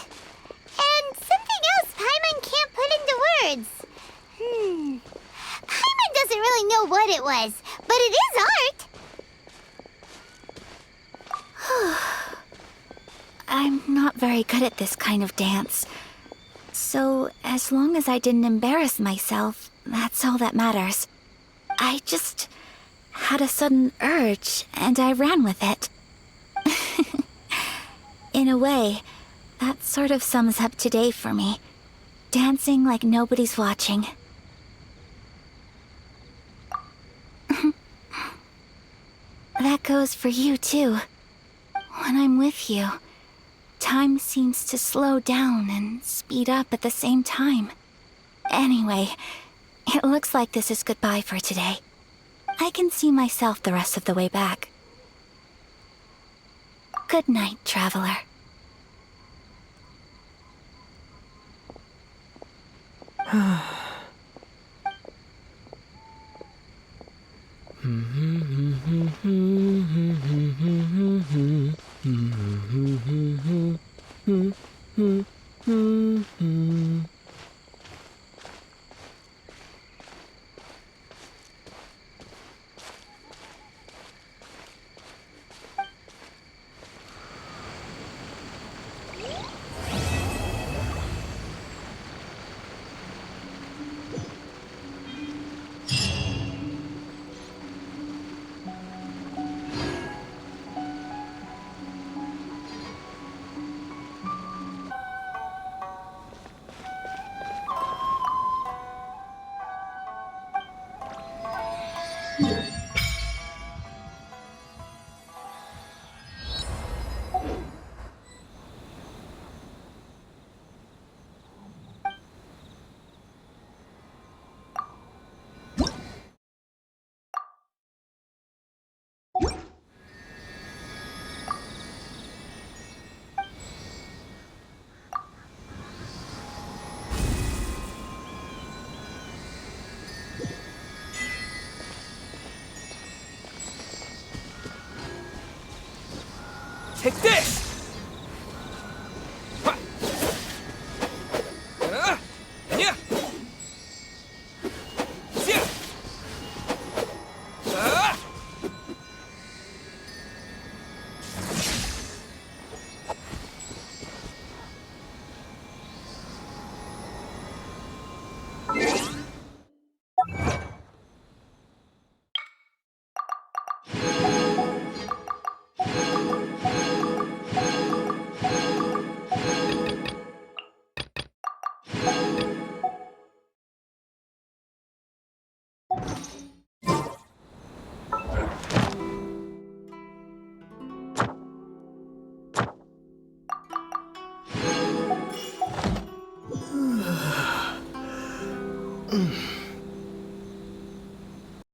something else Paimon can't put into words. Paimon doesn't really know what it was, but it is art. I'm not very good at this kind of dance. So, as long as I didn't embarrass myself, that's all that matters. I just had a sudden urge, and I ran with it. In a way, that sort of sums up today for me. Dancing like nobody's watching. That goes for you, too. When I'm with you, time seems to slow down and speed up at the same time. Anyway, it looks like this is goodbye for today. I can see myself the rest of the way back. Good night, Traveler. Take this!